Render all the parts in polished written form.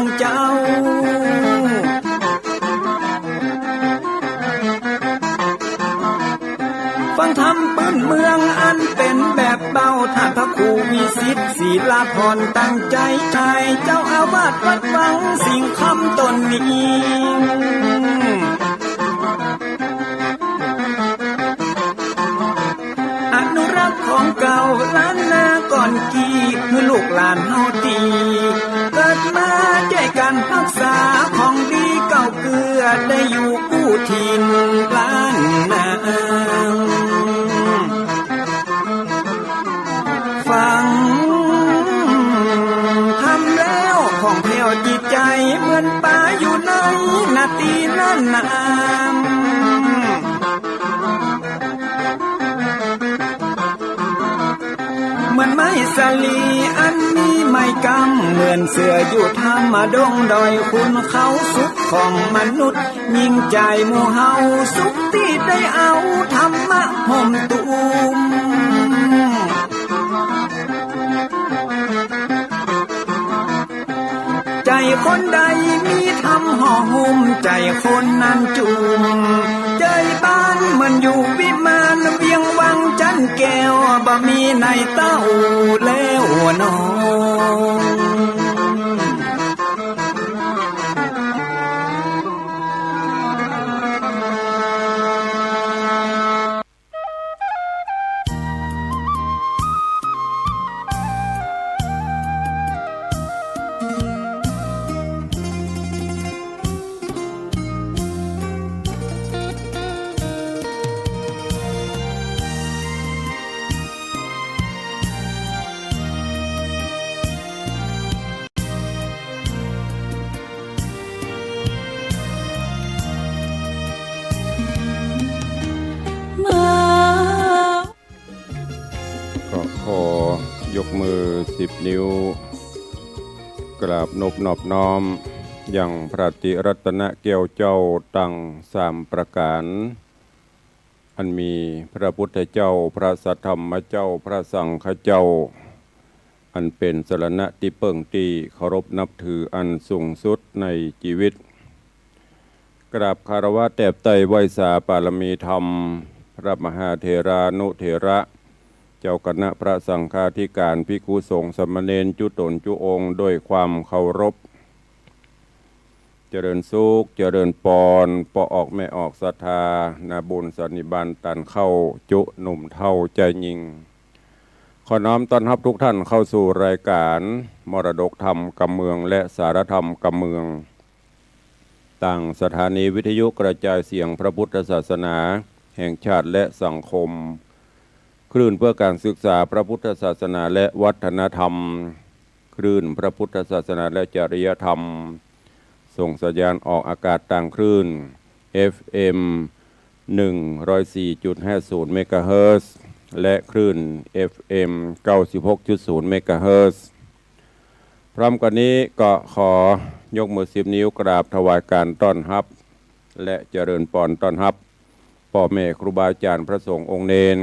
ของเจ้าฟังธรรมปื้นเมืองอันเป็นแบบเบาท่านพระครูวิสิทธิ์ศีลาภรณ์ตั้งใจใจเจ้าอาวาสวัดวังสิ่งคำตนนี้อนุรักษ์ของเก่าล้านนาก่อนกี่เมื่อลูกหลานเฮาตีเกิดมาใจกันรักษาของดีเก่าเกลือได้อยู่กู้ถิ่นล้านนาฟังทำแล้วของแผ่วจิตใจเหมือนป่าอยู่ในนาทีนั้นน้ำเหมือนไม้สลีอันมีไม้กำเหมือนเสืออยู่ธรรมดงดอยคุณเขาสุขของมนุษย์ยิ่งใจหมู่เฮาสุขที่ได้เอาธรรมะห่มตุ้มใจคนใดมีธรรมห่อหุ้มใจคนนั้นจุ่มใจบ้านมันอยู่วิมานเวียงวังจันแก้วบ่มีในเต้าแล้วน้องยกมือ10 นิ้วกราบนบนอบน้อมอย่างพระติรัตนเกี่ยวเจ้าตั้ง3 ประการอันมีพระพุทธเจ้าพระสัทธรรมเจ้าพระสังฆเจ้าอันเป็นสรณะที่เปิ่งที่เคารพนับถืออันสูงสุดในชีวิตกราบคารวะแตบไตรไหว้สาปารมีธรรมพระมหาเถรานุเถระเจ้าคณะพระสังฆาธิการภิกขุสงฆ์สามเณรจุตนจุองค์ด้วยความเคารพเจริญสุขเจริญปอนปออกไม่ออกศรัทธานาบุญสันนิบาตตันเข้าจุหนุ่มเท่าใจยิงขอน้อมต้อนรับทุกท่านเข้าสู่รายการมรดกธรรมกำเมืองและสารธรรมกำเมืองต่างสถานีวิทยุกระจายเสียงพระพุทธศาสนาแห่งชาติและสังคมคลื่นเพื่อการศึกษาพระพุทธศาสนาและวัฒนธรรมคลื่นพระพุทธศาสนาและจริยธรรมส่งสัญญาณออกอากาศต่างคลื่น FM 104.50 เมกะเฮิรตซ์และคลื่น FM 96.0 เมกะเฮิรตซ์พร้อมกันนี้ก็ขอยกมือ10 นิ้วกราบถวายการต้อนรับและเจริญพรต้อนรับพ่อแม่ครูบาอาจารย์พระสงฆ์องค์เณร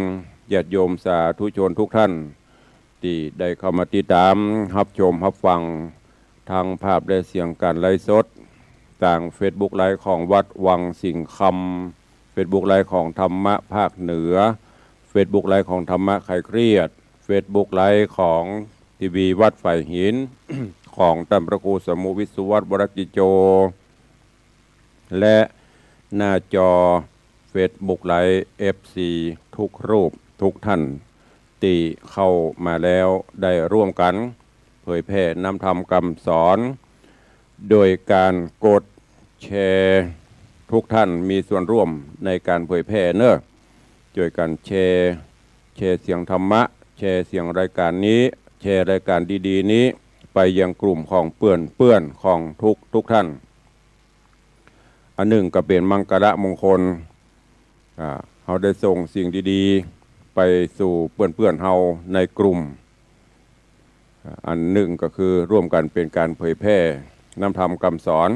ญาติโยมสาธุชนทุกท่านที่ได้เข้ามาติดตามรับชมรับฟังทางภาพและเสียงการไลฟ์สดต่าง Facebook ไลฟ์ของวัดวังสิงห์คำ Facebook ไลฟ์ของธรรมะภาคเหนือ Facebook ไลฟ์ของธรรมะคลายเครียด Facebook ไลฟ์ของทีวีวัดฝ่ายหิน ของท่านพระครูสมุวิสุวัฒน์วรกิจโจและหน้าจอFacebook ไลฟ์ FC ทุกรูปทุกท่านที่เข้ามาแล้วได้ร่วมกันเผยแผ่นำธรรมคำสอนโดยการกดแชร์ทุกท่านมีส่วนร่วมในการเผยแผ่เนอะโดยการแชร์เสียงธรรมะแชร์เสียงรายการนี้แชร์รายการดีๆนี้ไปยังกลุ่มของเพื่อนของทุกท่านอันหนึ่งก็เป็นมังคละมงคลเขาได้ส่งสิ่งดีๆไปสู่เพื่อนเฮาในกลุ่มอันหนึ่งก็คือร่วมกันเป็นการเผยแพร่นำธรรมคำสอน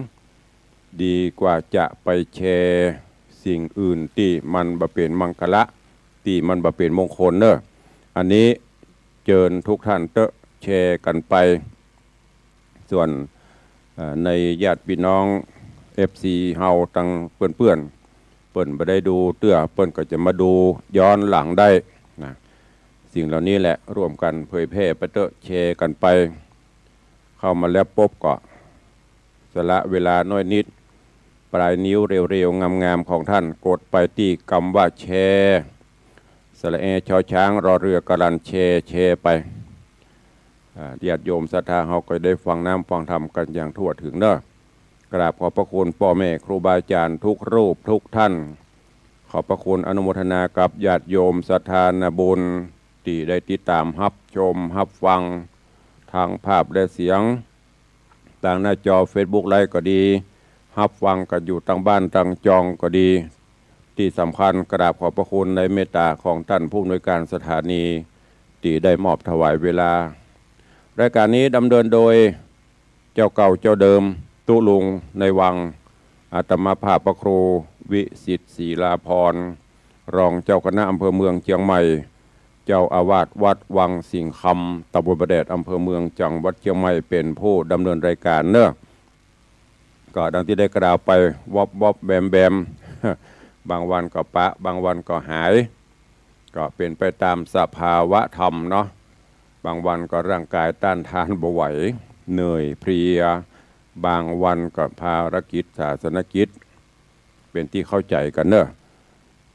ดีกว่าจะไปแชร์สิ่งอื่นที่มันบ่เป็นมังคละที่มันบ่เป็นมงคลเนอะอันนี้เชิญทุกท่านแชร์กันไปส่วน ในญาติพี่น้อง FC เฮาตั้งเปิ้นเปิ้นบ่ได้ดูเตื้อเปิ้นก็จะมาดูย้อนหลังได้นะสิ่งเหล่านี้แหละร่วมกันเผยแพร่ไปเตอะแชร์กันไปเข้ามาแล้วปุ๊บก็สละเวลาน้อยนิดปลายนิ้วเร็วๆงามๆของท่านกดไปที่คำว่าแชร์สระแอชอช้างรอเรือกรันแชร์ไปญาติโยมศรัทธาเฮาก็ได้ฟังน้ำฟังธรรมกันอย่างทั่วถึงเนอะกราบขอบพระคุณพ่อแม่ครูบาอาจารย์ทุกรูปทุกท่านขอบพระคุณอนุโมทนากับญาติโยมศรัทธาบุญที่ได้ติดตามรับชมรับฟังทางภาพและเสียงทางหน้าจอ Facebook ไลฟ์ก็ดีรับฟังกันอยู่ทางบ้านทางจองก็ดีที่สำคัญกราบขอบพระคุณในเมตตาของท่านผู้อำนวยการสถานีที่ได้มอบถวายเวลารายการนี้ดำเนินโดยเจ้าเก่าเจ้าเดิมตุลุงในวังอาตมาภาพพระครูวิสิทธิ์ศรีลาภรณ์รองเจ้าคณะอำเภอเมืองเชียงใหม่เจ้าอาวาสวัดวังสิงห์คำตำบลประแดดอำเภอเมืองจังหวัดเชียงใหม่เป็นผู้ดำเนินรายการเนอะก็ดังที่ได้กล่าวไปวอบแบมบางวันก็ปะบางวันก็หายก็เป็นไปตามสภาวะธรรมเนาะบางวันก็ร่างกายต้านทานบ่ไหวเหนื่อยเพลียบางวันก็ภารกิจศาสนกิจเป็นที่เข้าใจกันเนอะ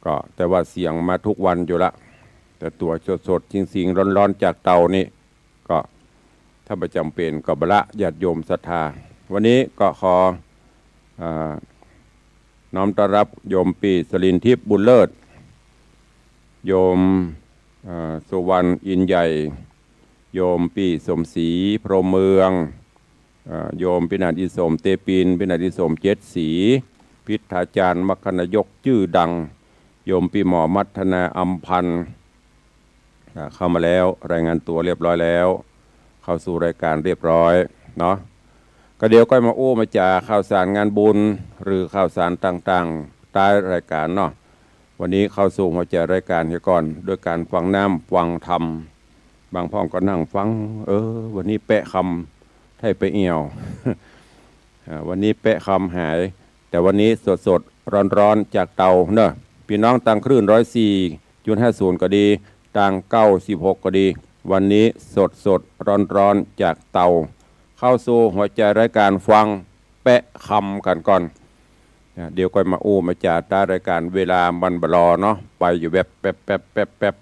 ก็แต่ว่าเสียงมาทุกวันอยู่ละแต่ตัวสดๆจริงๆร้อนๆจากเตานี่ก็ถ้าประจำเป็นก็บละญาติโยมศรัทธาวันนี้ก็ขอน้อมต้อนรับโยมปีสลินทิพย์บุญเลิศโยมสุวรรณอินใหญ่โยมปีสมศรีพรหมเมืองโยมพินาศอิสมเตปินพินาศอิสมเจ็ดศรีพิธาจารย์มคณยกชื่อดังโยมปีหมอมัทนาอัมพันธ์เข้ามาแล้วรายงานตัวเรียบร้อยแล้วเข้าสู่รายการเรียบร้อยเนาะก็เดี๋ยวก็มามาจากข่าวสารงานบุญหรือข่าวสารต่างๆใต้รายการเนาะวันนี้เข้าสู่หัวใจรายการก่อนโดยการฟังน้ำฟังธรรมบางพ่อก็นั่งฟังวันนี้แปะคำให้ไปเอี่ยว วันนี้แปะคำหายแต่วันนี้สดร้อนจากเตาเนอะพี่น้องต่างคลื่น104.50ก็ดีต่าง96ก็ดีวันนี้สดร้อนจากเตาเข้าสู่หัวใจรายการฟังแปะคำกันก่อนเดี๋ยวก็มามาจากใต้รายการเวลาบันบลอเนาะไปอยู่แบบแป๊บ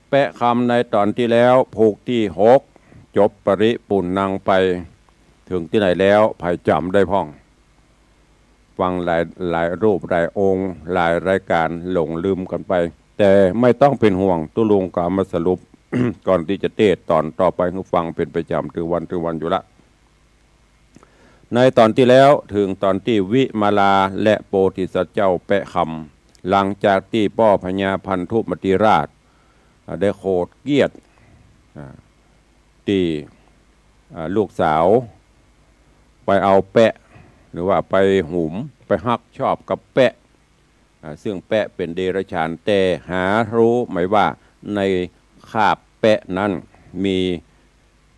แปะคำในตอนที่แล้วผูกที่6จบปริปุณนังไปถึงที่ไหนแล้วไผ่จำได้พ่องฟังหลายรูปหลายองค์หลายรายการหลงลืมกันไปแต่ไม่ต้องเป็นห่วงตุลุงก็มาสรุป ก่อนที่จะเทศตอนต่อไปให้ฟังเป็นประจำถึงวันอยู่ละในตอนที่แล้วถึงตอนที่วิมาลาและโพธิสัตว์เจ้าแปะคำหลังจากที่ป้อพญาพันธุมติราชได้โคดเกียรติที่ลูกสาวไปเอาแปะหรือว่าไปหุมไปฮักชอบกับแปะซึ่งแปะเป็นเดรัจฉานแต่หารู้ไหมว่าในคาบแปะนั้นมี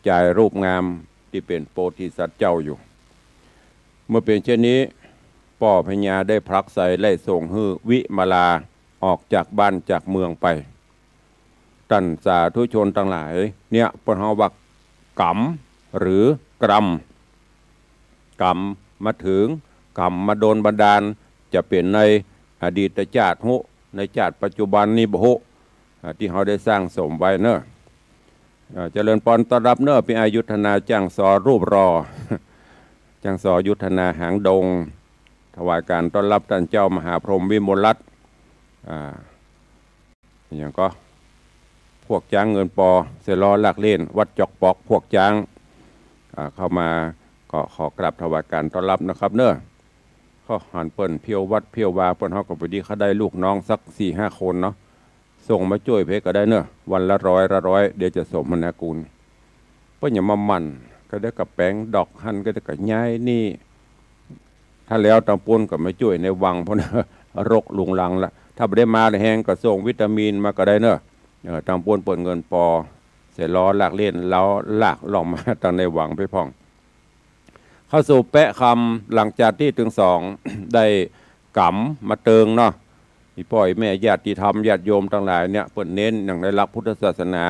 ใจรูปงามที่เป็นโพธิสัตว์เจ้าอยู่เมื่อเป็นเช่นนี้ป้อพญาได้พลักไสไล่ส่งฮือวิมาลาออกจากบ้านจากเมืองไปท่านสาธุชนทั้งหลายเนี่ยปนหวักกรรมหรือกรรมมาถึงกรรมมาโดนบันดาลจะเป็นในอดีตชาติในชาติปัจจุบันนี้บุที่เขาได้สร้างสมไว้เนอะเจริญพรต้อนรับเนอะเป็นอายุธนาจ้างสอรูปรอจ้างสอยุทธนาหางดงถวายการต้อนรับท่านเจ้ามหาพรหมวิมลรัตน์อย่างก็พวกจ้างเงินปอเสลอลักเล่นวัดจอกปอกพวกจ้างเข้ามาก็ขอกราบถวายการต้อนรับนะครับเนอะข้อหันเปิ้นเพียววัดเพียววาเปิ้นเขาก็ไปดีเขาได้ลูกน้องสัก 4-5 คนเนาะส่งมาช่วยเพก็ได้เนอะวันละร้อยเดี๋ยวจะสมนากุลเปิ้นอย่ามามันก็ได้กับแป้งดอกหันก็ได้กับย้ายนี่ถ้าแล้วตำปูนก็มาช่วยในวังเพราะรกลุงลังละถ้าไม่ได้มาแห้งก็ส่งวิตามินมาก็ได้เนอะตำปูนเปิดเงินปอเสร็จล้อลากเล่นแล้วลากลองมาตั้งในวังไปพ่อง เข้าสู่แปะคำหลังจากที่ถึงสอง ได้กำมาเติงเนาะอีพ่อยแม่ญาติธรรมญาติโยมทั้งหลายเนี่ยเปิ้นเน้นอย่างในหลักพุทธศาสนา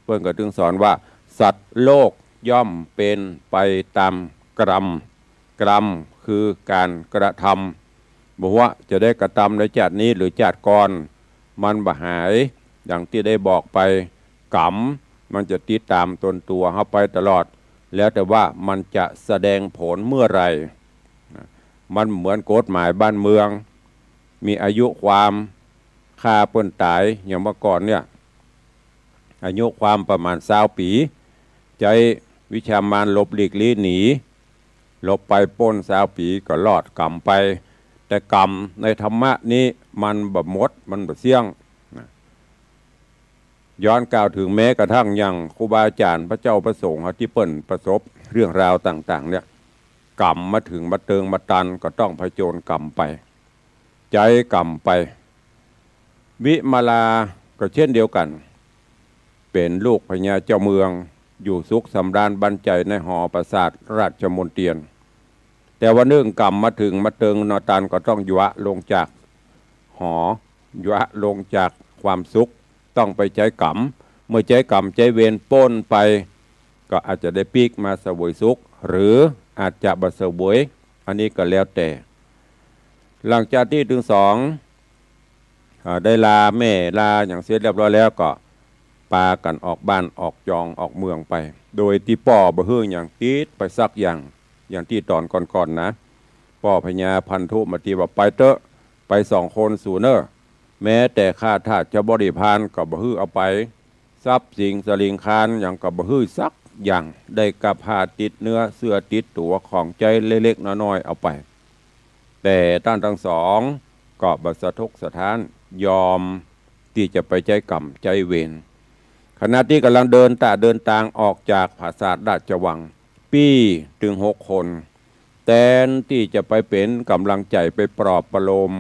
เปิ้นก็ถึงสอนว่าสัตว์โลกย่อมเป็นไปตามกรรมกรรมคือการกระทำบอกว่าจะได้กระทำในชาตินี้หรือชาติก่อนมันบ่หายอย่างที่ได้บอกไปกรรมมันจะติดตามตนตัวเข้าไปตลอดแล้วแต่ว่ามันจะแสดงผลเมื่อไหร่มันเหมือนกฎหมายบ้านเมืองมีอายุความฆ่าเปิ้นตายอย่างเมื่อก่อนเนี่ยอายุความประมาณ20 ปีใจวิชามารลบหลีกลี่หนีลบไปป้น20 ปีก็รอดกรรมไปแต่กรรมในธรรมะนี้มันแบบหมดมันแบบเสี่ยงย้อนกล่าวถึงแม้กระทั่งอย่างครูบาอาจารย์พระเจ้าประสงค์ที่เปิ้นประสบเรื่องราวต่างๆเนี่ยกรรมมาถึงมาเติงมาตันก็ต้องผจญกรรมไปใจกรรมไปวิมาลาก็เช่นเดียวกันเป็นลูกพญาเจ้าเมืองอยู่สุขสำราญบันใจในหอปราสาทราชมนเทียนแต่ว่าเนื่องกรรมมาถึงมาเติงนอตันก็ต้องยวะลงจากหอยวะลงจากความสุขต้องไปใจกรรมเมื่อใจกรรมใจเวรป้นไปก็อาจจะได้ปีกมาเสวยสุขหรืออาจจะบ่เสวยอันนี้ก็แล้วแต่หลังจากที่ถึงสองได้ลาแม่ลาอย่างเสร็จเรียบร้อยแล้วก็ปากันออกบ้านออกจองออกเมืองไปโดยที่ป่อบ่ฮื้ออย่างติดไปสักอย่างที่ตอนก่อนนะป่อพญาพันธุมาตีว่าไปเตอะไป2 คนสู่เนอแม้แต่ข้าทาสจะบริพารก็บ่ฮื้อเอาไปทรัพย์สิ่งสลิงคานอย่างก็บ่ฮื้อสักอย่างได้กับผ้าติดเนื้อเสื้อติดตัวของใจเล็กๆน้อยๆเอาไปแต่ท่านทั้งสองก็บ่สะทกสะท้านยอมที่จะไปใจกรรมใจเวรขณะที่กำลังเดินทางออกจากปราสาทราชวังปีถึง6 คนแทนที่จะไปเป็นกำลังใจไปปลอบประโลม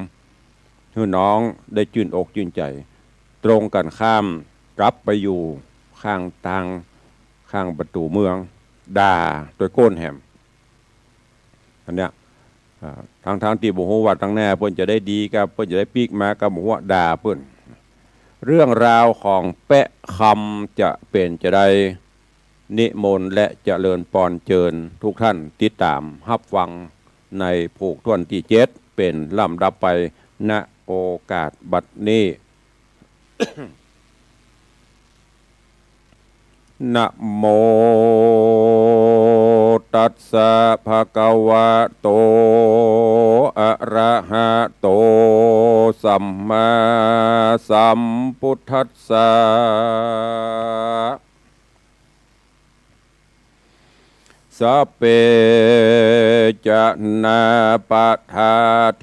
ให้น้องได้ชื่นอกชื่นใจตรงกันข้ามกลับไปอยู่ข้างทางข้างประตูเมืองด่าโดยโก้นแหมอันเนี้ยทางที่บุหัววัดทางแน่เพื่อนจะได้ดีกับเพื่อนจะได้ปีกมากับบุหัวด่าเพื่อนเรื่องราวของแปะคำจะเป็นจะได้นิมนต์และเจริญปอนเจิญทุกท่านติดตามรับฟังในผูกท่วนที่7เป็นลำดับไปณโอกาสบัดนี้ นะโมตัสสะภะคะวะโตอะระหะโตสัมมาสัมพุทธัสสะสัพเพจะนาปะทา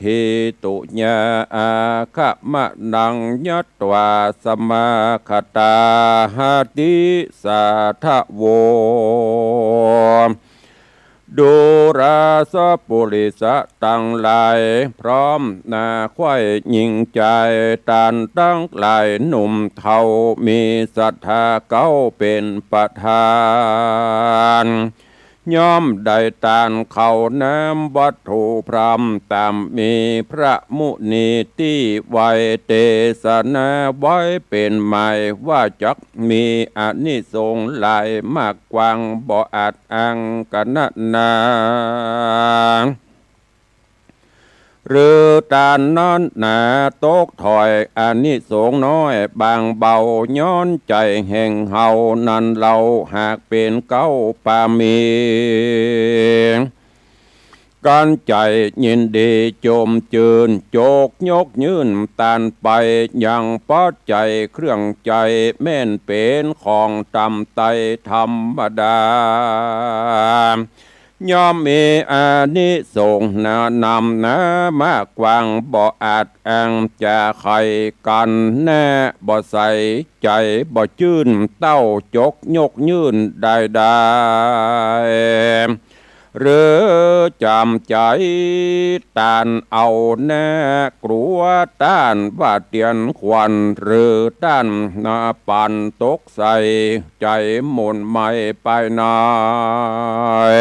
ทิตุญาอาคะมะนังยัตวาสมาคตาหติสาทะโวดูราสปุริสะตั้งหลายพร้อมนาควายยิงใจตานตั้งหลายหนุ่มเทามีศรัทธาเก้าเป็นประธานย่อมได้ตานเขาน้ำวัตถุพรำตามมีพระมุนีที่ไวเตสนาไว้เป็นหมายว่าจักมีอานิสงส์หลายมากกว้างบ่อาจอ้างกันนาหรือตานนั้นหนาตกถอยอานิสงส์น้อยบางเบาย้อนใจแห่งเฮานั้นเราหากเป็นเก้าปามีการใจยินดีโจมจืนโจกยกยืนตานไปอย่างปัจใจเครื่องใจแม่นเป็นของตำไตธรรมดายอมมีอานิสงส์นานำนะมากกว่างบ่อาจอ้างจะใครกันแน่บ่ใส่ใจบ่จื้นเต้าจกยกยืนได้หรือจำใจตานเอาแน่กลัวต้านว่าเตียนควันหรือต้านนาปันตกใส่ใจหมุนไม่ไปนาย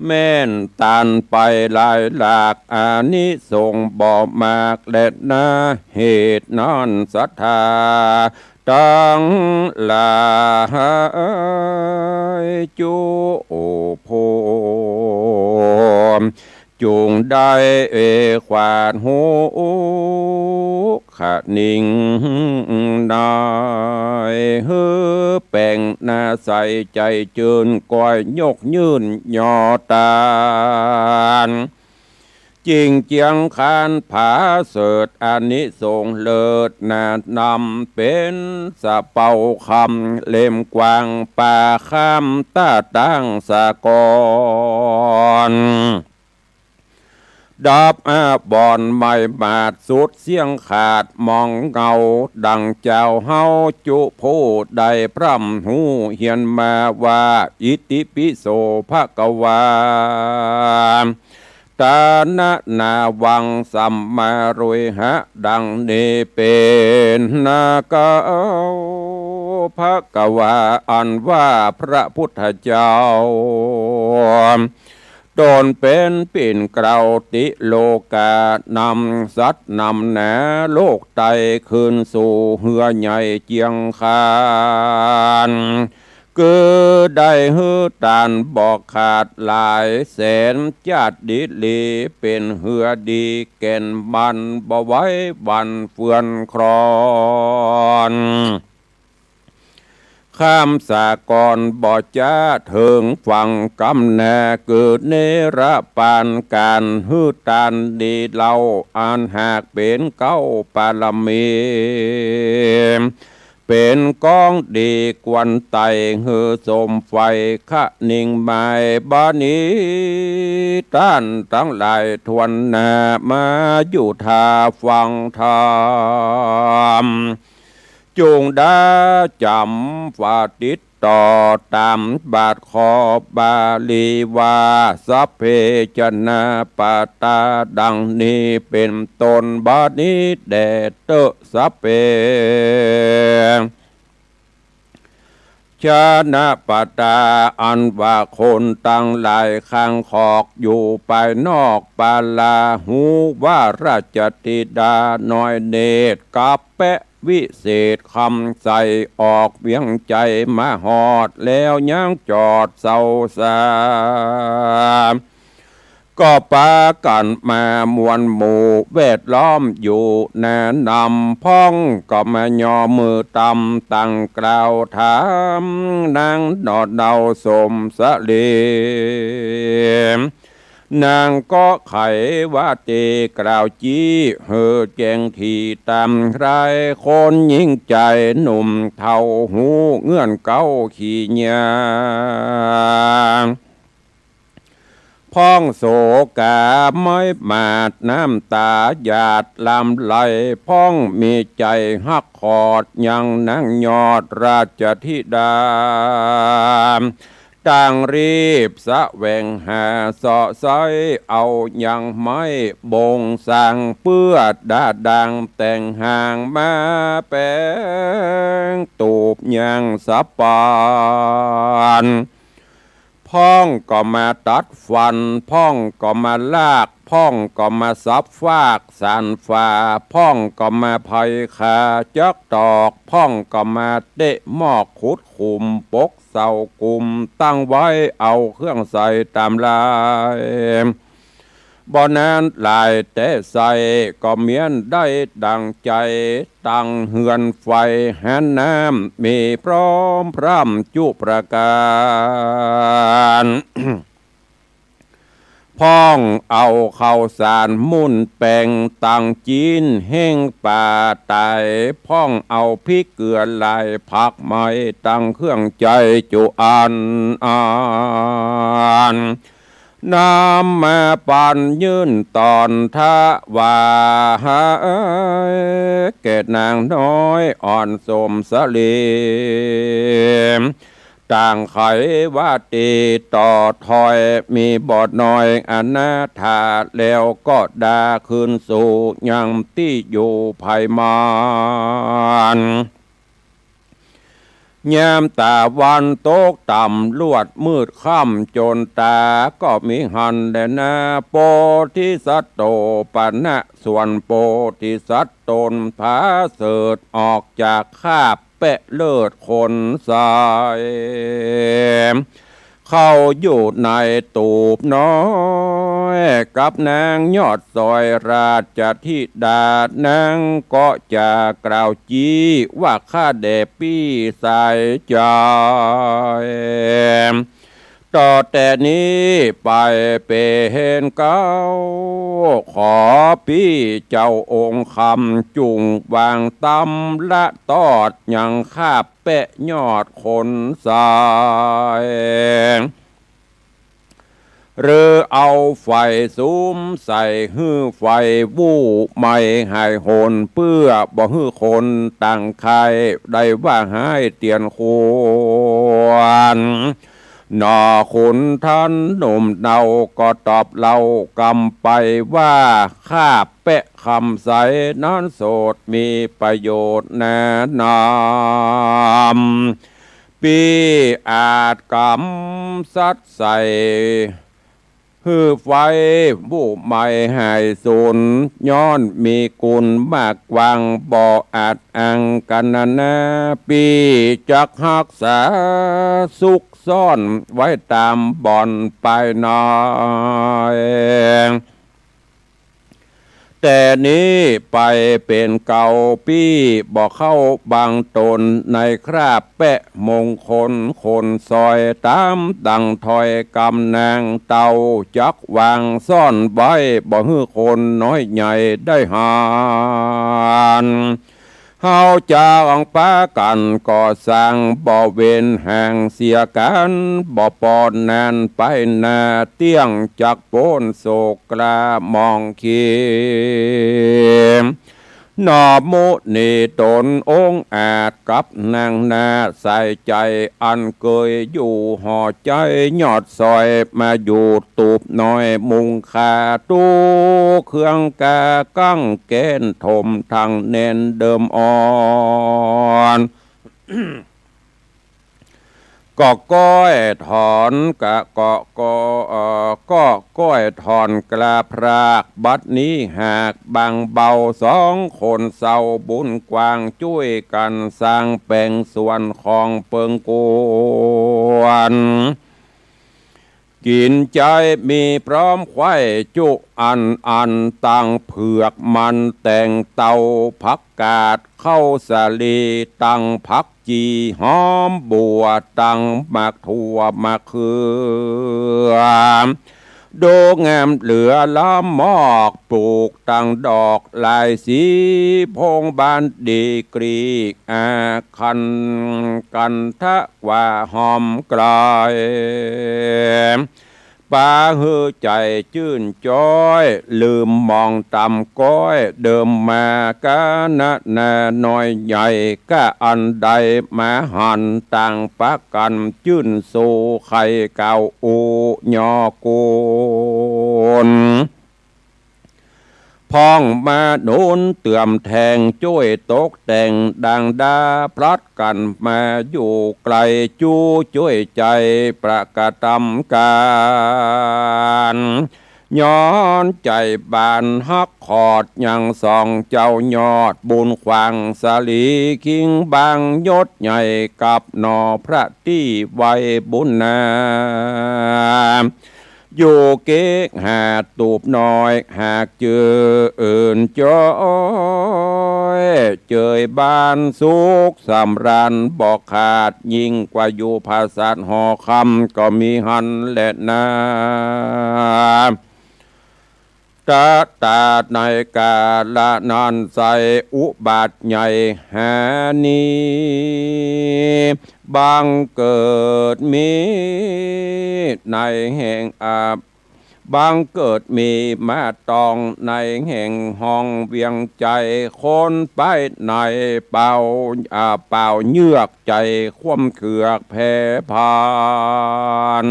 แม่นตานไปหลายหลากอานิสงส์บ่มากและนาเหตุนั้นศรัทธาตั้งหลายจุโพจุงได้ควาดหูขะนิ่งนายเฮือแป่งนาใสใจเจินก้อยยกยืนยอตานจริงเจียงคานผาเสดอานิสงส์เลิศนานำเป็นสะเป่าคำเล่มกวางป่าข้ามตาตั้งสะกอนดับอาบอนไม่บาดสุดเสียงขาดมองเงาดังเจ้าเฮาจุผู้ใดพร่ำหูเฮียนมาว่าอิติปิโสภะกวาตานะนาวังสัมมารุยหะดังนี้เป็นนาเกาภะกวาอันว่าพระพุทธเจ้าโดนเป็นปิ่นเกลาติโลกานำสัตว์นำแหนโลกไตคืนสู่เหือใหญ่เจียงคานคือได้ฮือตานบอกขาดหลายแสนจาดดิลีเป็นเหือดีแก่นบันบ่ไว้บันเฟือนครอนข้ามสากรบ่จ้าถึงฝั่งกำแน่เกิดเนระปานการฮือตานดีเล่าอ่านหากเป็นเก้าปาลมีเป็นกองดีกวนไตฮือสมไฟขะนิ่งไม้บานีต้านทั้งหลายทวนนามาอยู่ทาฟังธรรมจงได้จำฝาติดต่อตามบาทขอบาลีว่าสัพเพจนะปาตาดังนี้เป็นตนบานี้แดเตสัพเพชนะปตาอันว่าคนตั้งหลายข้างขอกอยู่ไปนอกปาลาหูว่าราชธิดาน้อยเนตรกับแปะวิเศษคำใส่ออกเวียงใจมาหอดแล้วยังจอดเศร้าสาก็ปากันมามวลหมู่เวทล้อมอยู่แนะนำพ้องก็มาย่อมือตำตั้งกล่าวถามนางนอดเดาสมสะเลนางก็ไขว่าเจกล่าวจี้เฮอแจงทีตามไรคนยิ่งใจหนุ่มเท่าหูเงื่อนเก้าขี้ยาพ้องโศกาไม่มาดน้ำตาหยาดลำไหลพ้องมีใจหักขอดยังนั่งยอดราชธิดาต่างรีบสะแหวงหาเสาะไซเอายังไม่บงสั่งเปื้อดาดังแต่งห่างมาแปงตูบยังสับปานพ้องก็มาตัดฟันพ้องก็มาลากพ้องก็มาซับฟากสันฝ่าพ้องก็มาภัยขาจักตอกพ้องก็มาเตะหมอกขุดขุมปกเสากุมตั้งไว้เอาเครื่องใส่ตามลายบ่อนนั้นลายแต่ใส่ก็เมียนได้ดังใจตั้งเฮือนไฟแห่น้ำมีพร้อมพร่ำจุประการ พ้องเอาข้าวสารมุ่นแป้งตังจีนเฮ่งป่าไตพ้องเอาพริกเกลือลายผักไม้ตั้งเครื่องใจจุอันน้ำมาปั่นยื่นตอนทะว่าเกตนางน้อยอ่อนสมสลีต่างไขว่าตีต่อถอยมีบอดน้อยอนาถาแล้วก็ดาคืนสู่ยัง ที่อยู่ภายมาน ยามตะวันตกต่ำลวดมืดค่ำจนตาก็มีหันแดนาโพธิสัตว์โตปนะส่วนโพธิสัตว์ตนผาเสดออกจากคาบเปะเลิศคนสายเข้าอยู่ในตูบน้อยกับนางยอดซอยราชธิดานางก็จะกล่าวจี้ว่าข้าเดปี้สายใจต่อแต่นี้ไปเป็นเก้าขอพี่เจ้าองค์คำจุงวางตำละตอดยังคาบเปะยอดคนสายหรือเอาไฟซุ้มใส่หื้อไฟวู้ไม่ให้โหนเพื่อบ่หื้อคนตั้งใครได้ว่าให้เตียนควรนอขุนท่านหนุ่มเนาก็ตอบเล่ากำไปว่าข้าเปะคำใสนั้นโสดมีประโยชน์แน่นำปีอาจกำซัดใส่ฮือไฟบุไม่หายสูญย้อนมีกุลมากวังบ่อาจอังกันนะปีจักหักษาสุขซ่อนไว้ตามบ่อนไปนอยแต่นี้ไปเป็นเก่าปี้บอกเข้าบางตนในคราบแปะมงคลคนซอยตามดังถอยกำนางเตาจักวางซ่อนไว้บ่ฮื้อคนน้อยใหญ่ได้หานเฮาจางปากันก่อสร้างบ่เว้นแห่งเสียกันบ่ปอนแนนไปนาเตี้ยงจักโปนโศกกลามองขีมนอมุนีตนองค์อาจกับนางนาใส่ใจอันเคยอยู่ห่อใจยอดซอยมาอยู่ตูบน้อยมุงคาตู้เครื่องกากั้งเกณฑ์ถมทางเน้นเดิมอ่อนก็ก้อยถอนกะก็ก้อยถอนกลาพรากบัดนี้หากบางเบาสองคนเศร้าบุญกว้างช่วยกันสร้างแปลงส่วนของเปิงกวนกินใจมีพร้อมไข่จุอันตั้งเผือกมันแต่งเตาผักกาดเข้าสาลีตั้งผักจีหอมบัวตั้งหมากถั่วมะเขือโดงามเหลือล้อมมอกปลูกตั้งดอกลายสีพงบานดีกรีอาคันกันทะว่าหอมกลายป้าหือใจชื่นจ้อยลืมมองต่ำก้อยเดิมมากะนะนาน้อยใหญ่กะอันใดมาหันต่างปะกันชื่นสู่ไข่เก่าอูยอกูนพ้องมาโน้นเตื่อมแทงจ้วยตกแต่งดังดาพลัดกันมาอยู่ไกลจู้จ้วยใจประกาศตำการย้อนใจบานฮักขอดยังส่องเจ้ายอดบุญขวางสาลีคิงบางยศใหญ่กับนอพระที่ไว้บุญนาอยู่เก๊กหาตูบน้อยหากเจออื่นจอยเจยบ้านสุขสำราญบอกขาดยิ่งกว่าอยู่ภาษาหอคำก็มีหันและนาตาในกาละนานใสอุบาทใหญ่หานีบางเกิดมีในแห่งบางเกิดมีมาตองในแห่งห้องเวียงใจคนไปในเป่าเยือกใจคว่ำเขือกแผ่ผ่าน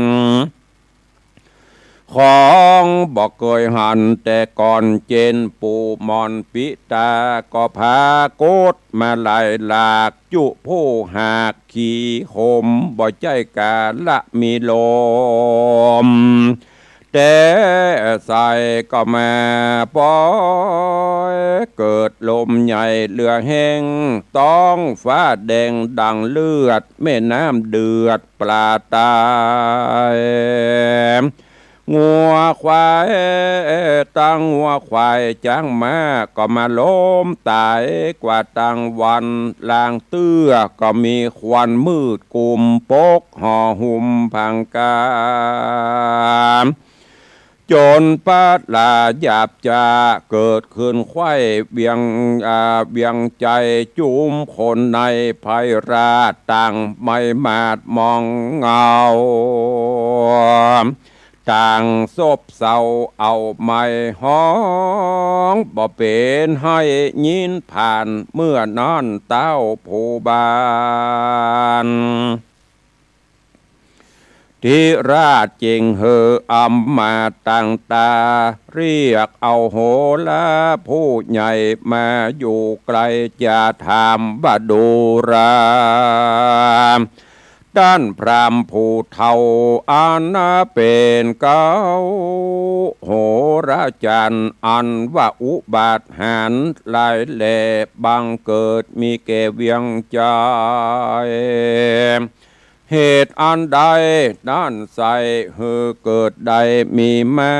ของบอกเคยหันแต่ก่อนเจนปูมอนปิตาก็พาโกดมาไล่หลากจุผู้หากขี่หมบ่ใจกาละมีลมแต่ใส่ก็มาปอยเกิดลมใหญ่เรือแห้งต้องฟ้าแดงดังเลือดแม่น้ำเดือดปลาตายงัวควายตั้งงัวควายจ้างมาก็มาล้มตายกว่าตั้งวันลางเตื้อก็มีควันมืดกุมปกห่อหุ้มพังกาจนปัดลาหยาบจะเกิดขึ้นไข้เบียงใจจุ่มคนในภัยราต่างไม่มาดมองเงาต่างซบเศร้าเอาไม่ห้องบ่เป็นให้ยินผ่านเมื่อนอนเต้าผู้บานที่ราชเจงเหออำมาต่างตาเรียกเอาโหราผู้ใหญ่มาอยู่ไกลจะถามว่าดูราด้านพรามผู้เฒ่าอันเป็นเก้าโหราจารย์อันว่าอุบาทหารลายแหล่บังเกิดมีแก่เวียงใจเหตุอันใดด้านใสเฮือเกิดใดมีมา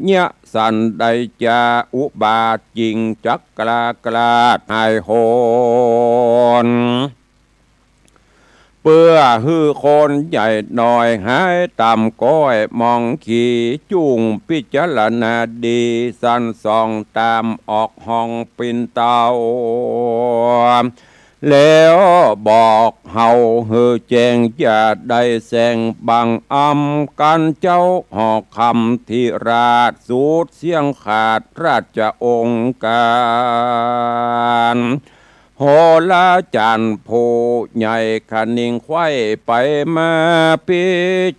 เนี่ยสันใดจะอุบาทจริงจักกลากลาดหายโหนเปื้อฮือคนใหญ่หน่อยหายต่ำก้อยมองขี่จุงพิจารณาดีสันส่องตามออกห้องปินเตาแล้วบอกเฮาฮือแจงจะได้แสงบังอำกันเจ้าหอกคำที่ราชสูดเสียงขาดราชองค์การโหราจารย์ผู้ใหญ่ขนิ่งไข้ไปมาพิ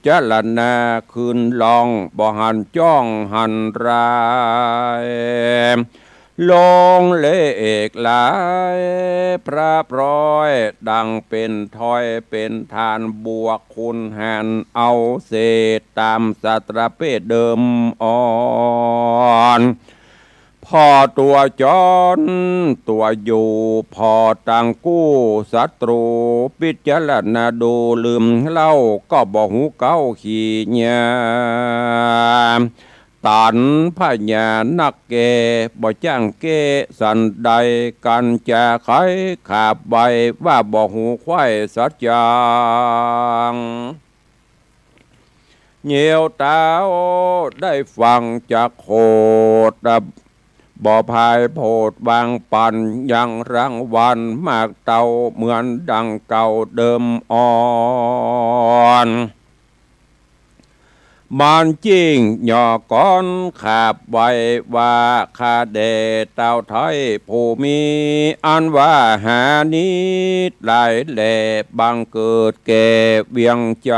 จารณาคืนลองบ่หันจ้องหันรายลงเลเอกหลายพระพร้อยดังเป็นถอยเป็นทานบวกคุณหันเอาเศษตามสตรเพศเดิมอ่อนพอตัวจรตัวอยู่พอตังกู้ศัตรูพิจารณาดูลืมเล่าก็บอกหูเก้าขี้เนียตันพญานักเกบ่จ้างเกสันใดกันจะไขขาบใบว่าบ่หูควายสัจจังเหนียวตาได้ฟังจากโคดบ่พายโพดบางปันยังรังวันมากเต่าเหมือนดังเก่าเดิมอ่อนมันจริงหย่อก้อนขาบไว้ว่าคาเดเต่าไทยผู้มีอันว่าหานี้หลายแหล่บังเกิดแก่เวียงใจ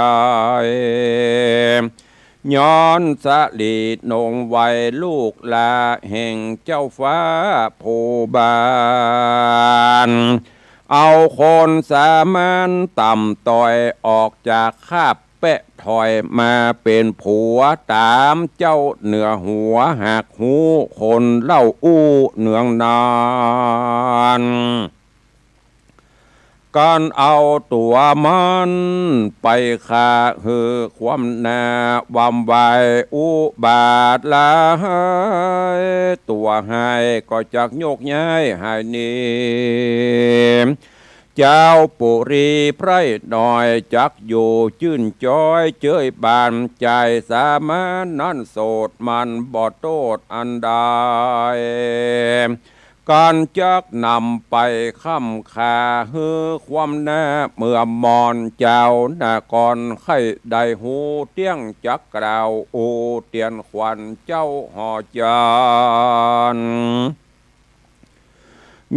ย้อนสลีนงไว้ลูกลาแห่งเจ้าฟ้าผู้บานเอาคนสามัญต่ำต่อยออกจากคาบแปะถอยมาเป็นผัวตามเจ้าเหนือหัวหักหูคนเล่าอู้เนืองนานการเอาตัวมันไปฆ่าหือความนาวำไวอุบาทละตัวให้ก็จักโยกย้ายหายนี้เจ้าปุรีไพรหน่อยจักอยู่จื่นจ้อยเจยบานใจสามานนั่นโสดมันบ่โตดอันใดการจักนำไปค้ำคาฮือความแน่เมื่อมอนเจ้าหน้าก่อนไข่ได้หูเตี้ยงจักกล่าวโอเตียนขวัญเจ้าหอจาน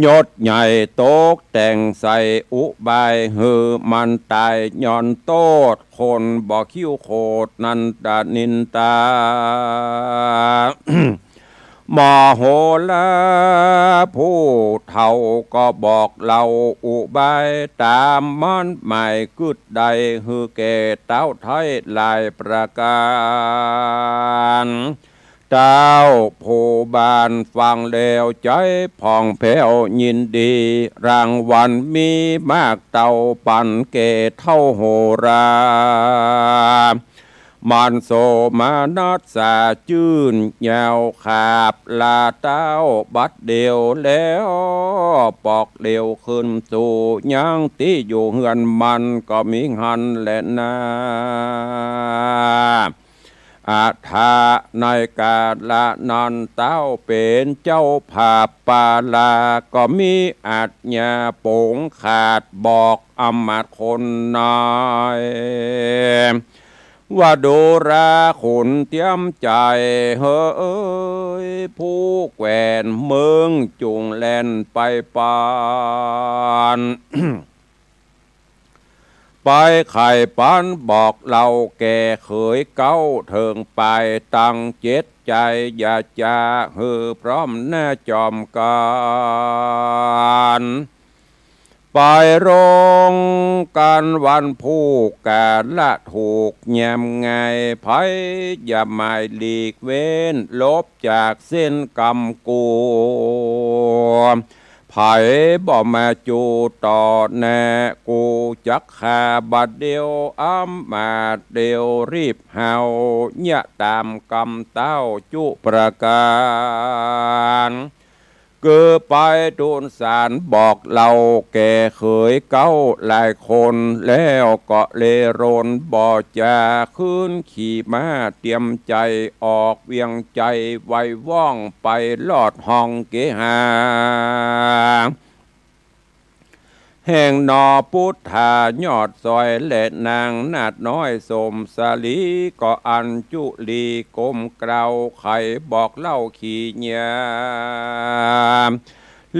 ยศใหญ่โตกแต่งใส่อุบายฮือมันตายย้อนโตดคนบ่คิ้วโคดนันตานินตา มโหฬารผู้เฒ่าก็บอกเราอุบายตามมันหมายกึดใดฮือแก่เต้าไทยหลายประการเจ้าผู้บานฟังแล้วใจผ่องแผ้วยินดีรางวัลมีมากเต่าปันเกเท่าโหรามันโสมานัสสาจื่นยาวขาบลาเต้าบัดเดียวแล้วปอกเดียวขึ้นสู่ยังที่อยู่เฮือนมันก็มีหันและนาอาทาในกาละนันเต้าเป็นเจ้าภาพปาลาก็มีอาจญาโป่งขาดบอกอมาตย์คนนายว่าดูราขุนเตรียมใจเฮ้ยผู้แกวนเมืองจุงแล่นไปปาน ไปไข่ปันบอกเราแก่เคยเก้าเถิงไปตั้งเจ็ดใจอย่าจะฮือพร้อมแน่จอมการไปโรงการวันผู้กาละถูกแยมไงไผอย่าหมายหลีกเว้นลบจากเส้นกรรมกูไผบ่มาจูต่อแน่กูจักขาบัดเดียวอ้ำมาเดียวรีบเฮาเนี่ยตามกรรมเต้าจุประการเกิดไปทูลสารบอกเราแก่เคยเก้าหลายคนแล้วก็เลรนบ่จะขึ้นขี่ม้าเตรียมใจออกเวียงใจไว้ว่องไปลอดห้องเกหาแห่งนอพุทธายอดซอยและนางนาดน้อยสมสาลีก็อันจุลีกลมเกลาไข่บอกเล่าขี่เนีย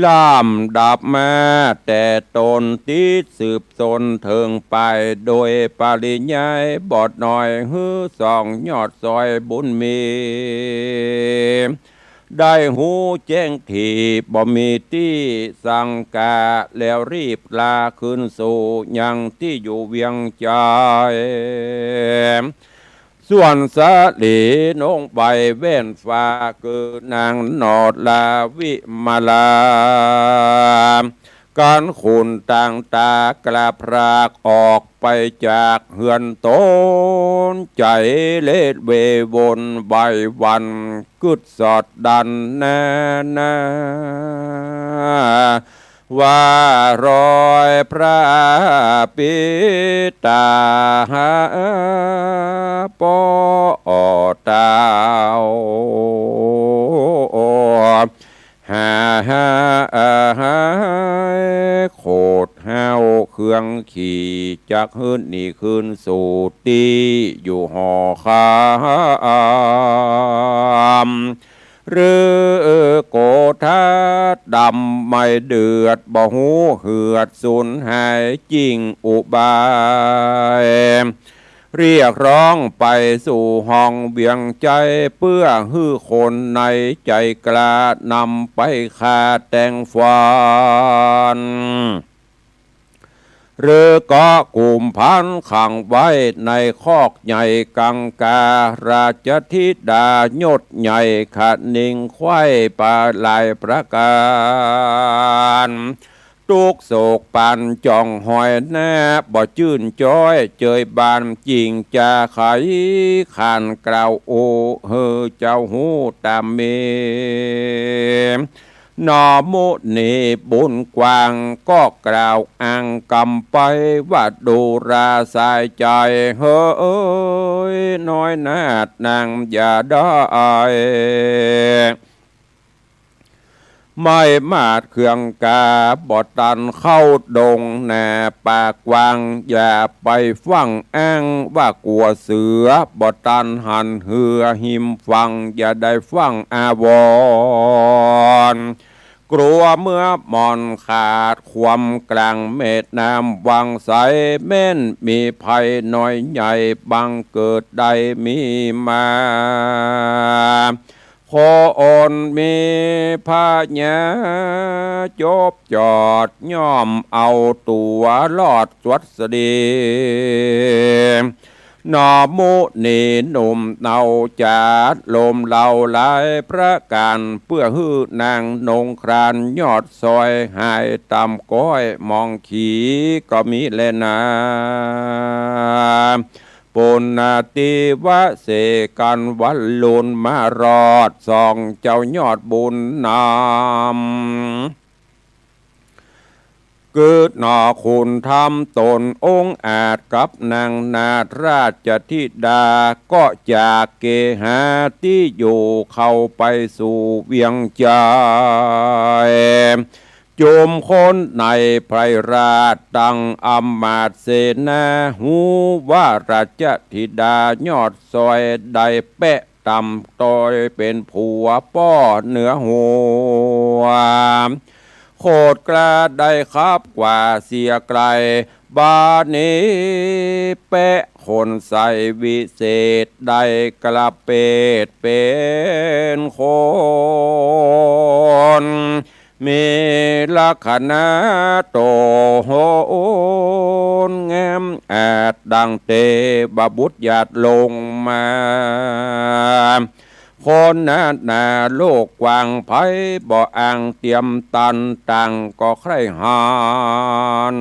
ล่ามดับมาแต่ตนติดสืบสนเถิงไปโดยปริยายบอดหน่อยฮือสองยอดซอยบุญมีได้หูแจ้งที่บ่มีที่สังกาแล้วรีบลาขึ้นสู่ยังที่อยู่เวียงใจส่วนสาลีนงใบเว้นฟ้าคือนางนอดลาวิมาลาการขุนต่างตากระพรากออกไปจากเฮือนโตนใจเลดเววนใบวันกึดสอดดันแน่นาว่ารอยพระปิตาปอตาวหาโคดเฮาเครื่องขี่จักหื้นนี่คืนสู่ตีอยู่หอคามหรือโกธาดำไม่เดือดบ่หูเหือดสูญหายจริงอุบายเรียกร้องไปสู่ห้องเบียงใจเพื่อฮื้อคนในใจกล้านำไปขาแต่งฟันหรือก็กลุ่มพันขังไว้ในคอกใหญ่กังการาชธิดายศใหญ่ขัดนิ่งควายปลาลายประการตุกโศกปันจ่องหอยแนบบ่จื่นจ้อยเจยบานจริงจะไขขานกล่าวโอเฮอเจ้าหูตามเมนอมุนีบุญกวางก็กล่าวอ้างกำไปว่าดูราสายใจเฮ้ยน้อยนาดนางอย่าได้ไม่มาดเครื่องกาบอตันเข้าดงแน่ปากวางอย่าไปฟังอ้างว่ากลัวเสือบอตันหันเหือหิมฟังอย่าได้ฟังอาวร กลัวเมื่อมอนขาดความกลางเม็ดน้ำวังใสเม่นมีภัยน้อยใหญ่บังเกิดใดมีมาขออ่อนมีพาญาจบจอดย่อมเอาตัวรอดสวัสดีนอมุนีหนุ่มเนาจัดลมเหล่าหลายประการเพื่อฮื้อนางนงครานยอดซอยหายตำก้อยมองขีก็มีแลนาปุณณติวะเสกันวัลลุนมารอดส่องเจ้ายอดบุญนำเกิดหนอคุณทำตนองค์อาจกับนางนาถราชธิดาก็จากเกหาที่อยู่เข้าไปสู่เวียงใจโจมคนในไพรราชดังอำมาตย์เสนาหูว่าราชธิดายอดซอยได้แปะตำตอยเป็นผัวป้อเหนือหัวโคตรกล้าได้ครับกว่าเสียไกลบานี้เปะคนใส่วิเศษได้กระเป็ดเป็นคนมีลักษณะโตโหนแงมอาจดังเตบบุตรหยาดลงมาคนนาโลกกว้างไผบ่อ่างเตรียมตันตังก็ใครหาน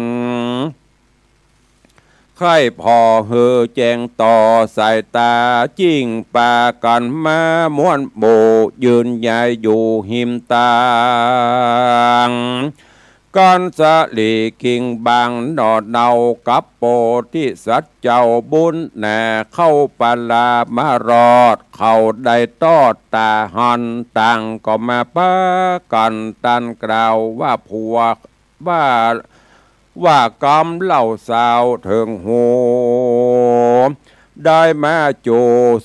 ใครพอเฮอแจงต่อสายตาจิ้งปากันมาม้วนโบยืนใหญ่อยู่หิมตางก้อนสะลีกิงบางดอดเนากับโปที่สัจเจ้าบุญแน่เข้าปลามารอดเข้าได้ตอดตาหันต่างก็มาปะกันตันกล่าวว่าผัวว่ากรรมเล่าสาวถึงหูได้มาโจ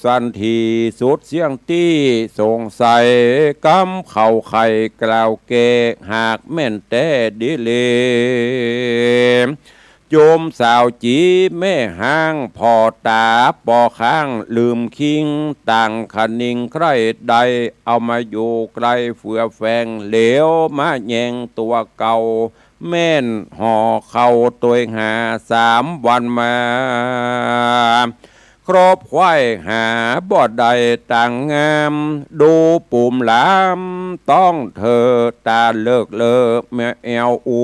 สันทีสุดเสียงตี้สงสัยกำเข่าไข่กล่าวเกหากแม่นแต่ดิเลโจมสาวจีแม่ห้างพอตาปอข้างลืมคิงต่างคนิงใครใดเอามาอยู่ไกลเฟือแฝงเหลวมาแยงตัวเก่าแม่นห่อเข้าตัวหา3 วันมาครบควายหาบ่อใดต่างงามดูปุ่มหลามต้องเธอตาเลิกแม่แอวอู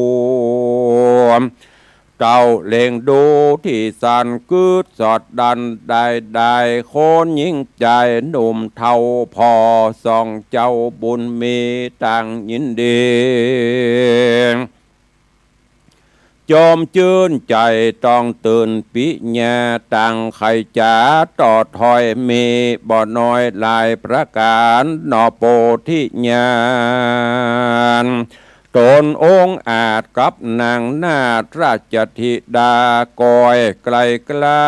เจ้าเล่งดูที่สันกืดสอดดันได้โคนยิ่งใจหนุ่มเท่าพอส่องเจ้าบุญมีต่างยินดีจอมจื่นใจต้องตื่นปิญาตังไขจ๋าต่อถอยมีบ่อน้อยลายประการนอโปธิญาณตนองค์อาจกับนางนาถราชธิดากอยไกลกล้า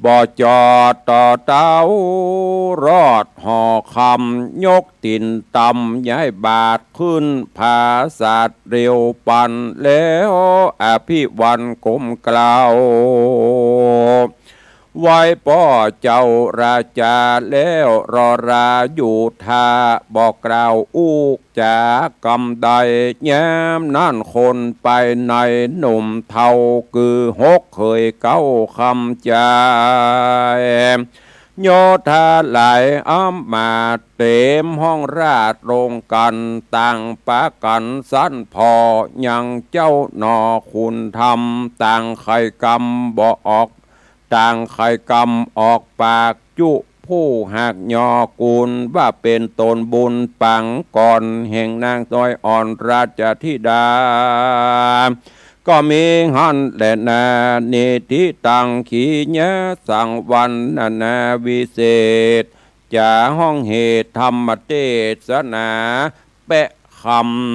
บ่จอดต่อเต้ารอดห่อคำยกตินตำย้ายบาทขึ้นภาศาสตร์เร็วปันแล้วอภิวันกลมกล่าวไว้ป้อเจ้าราชาแล้วรอราอยู่ทาบอกกล่าวอุกจากกำใดยามนั่นคนไปในหนุ่มเท่าคือ6เคยเก้าคำใจโยธาหลายอ้ำมาเต็มห้องราชโรงกันต่างปะกันสั้นพอยังเจ้าหนอคุณทำต่างไข่กำบ่ออกต่างไข่กำออกปากจุผู้หักยอกุลว่าเป็นตนบุญปังก่อนแห่งนางน้อยอ่อนราชธิดาก็มีหันและนาเนติตังขีญะสังวันนาวิเศษจะห้องเหตุธรรมเทศนาแปะค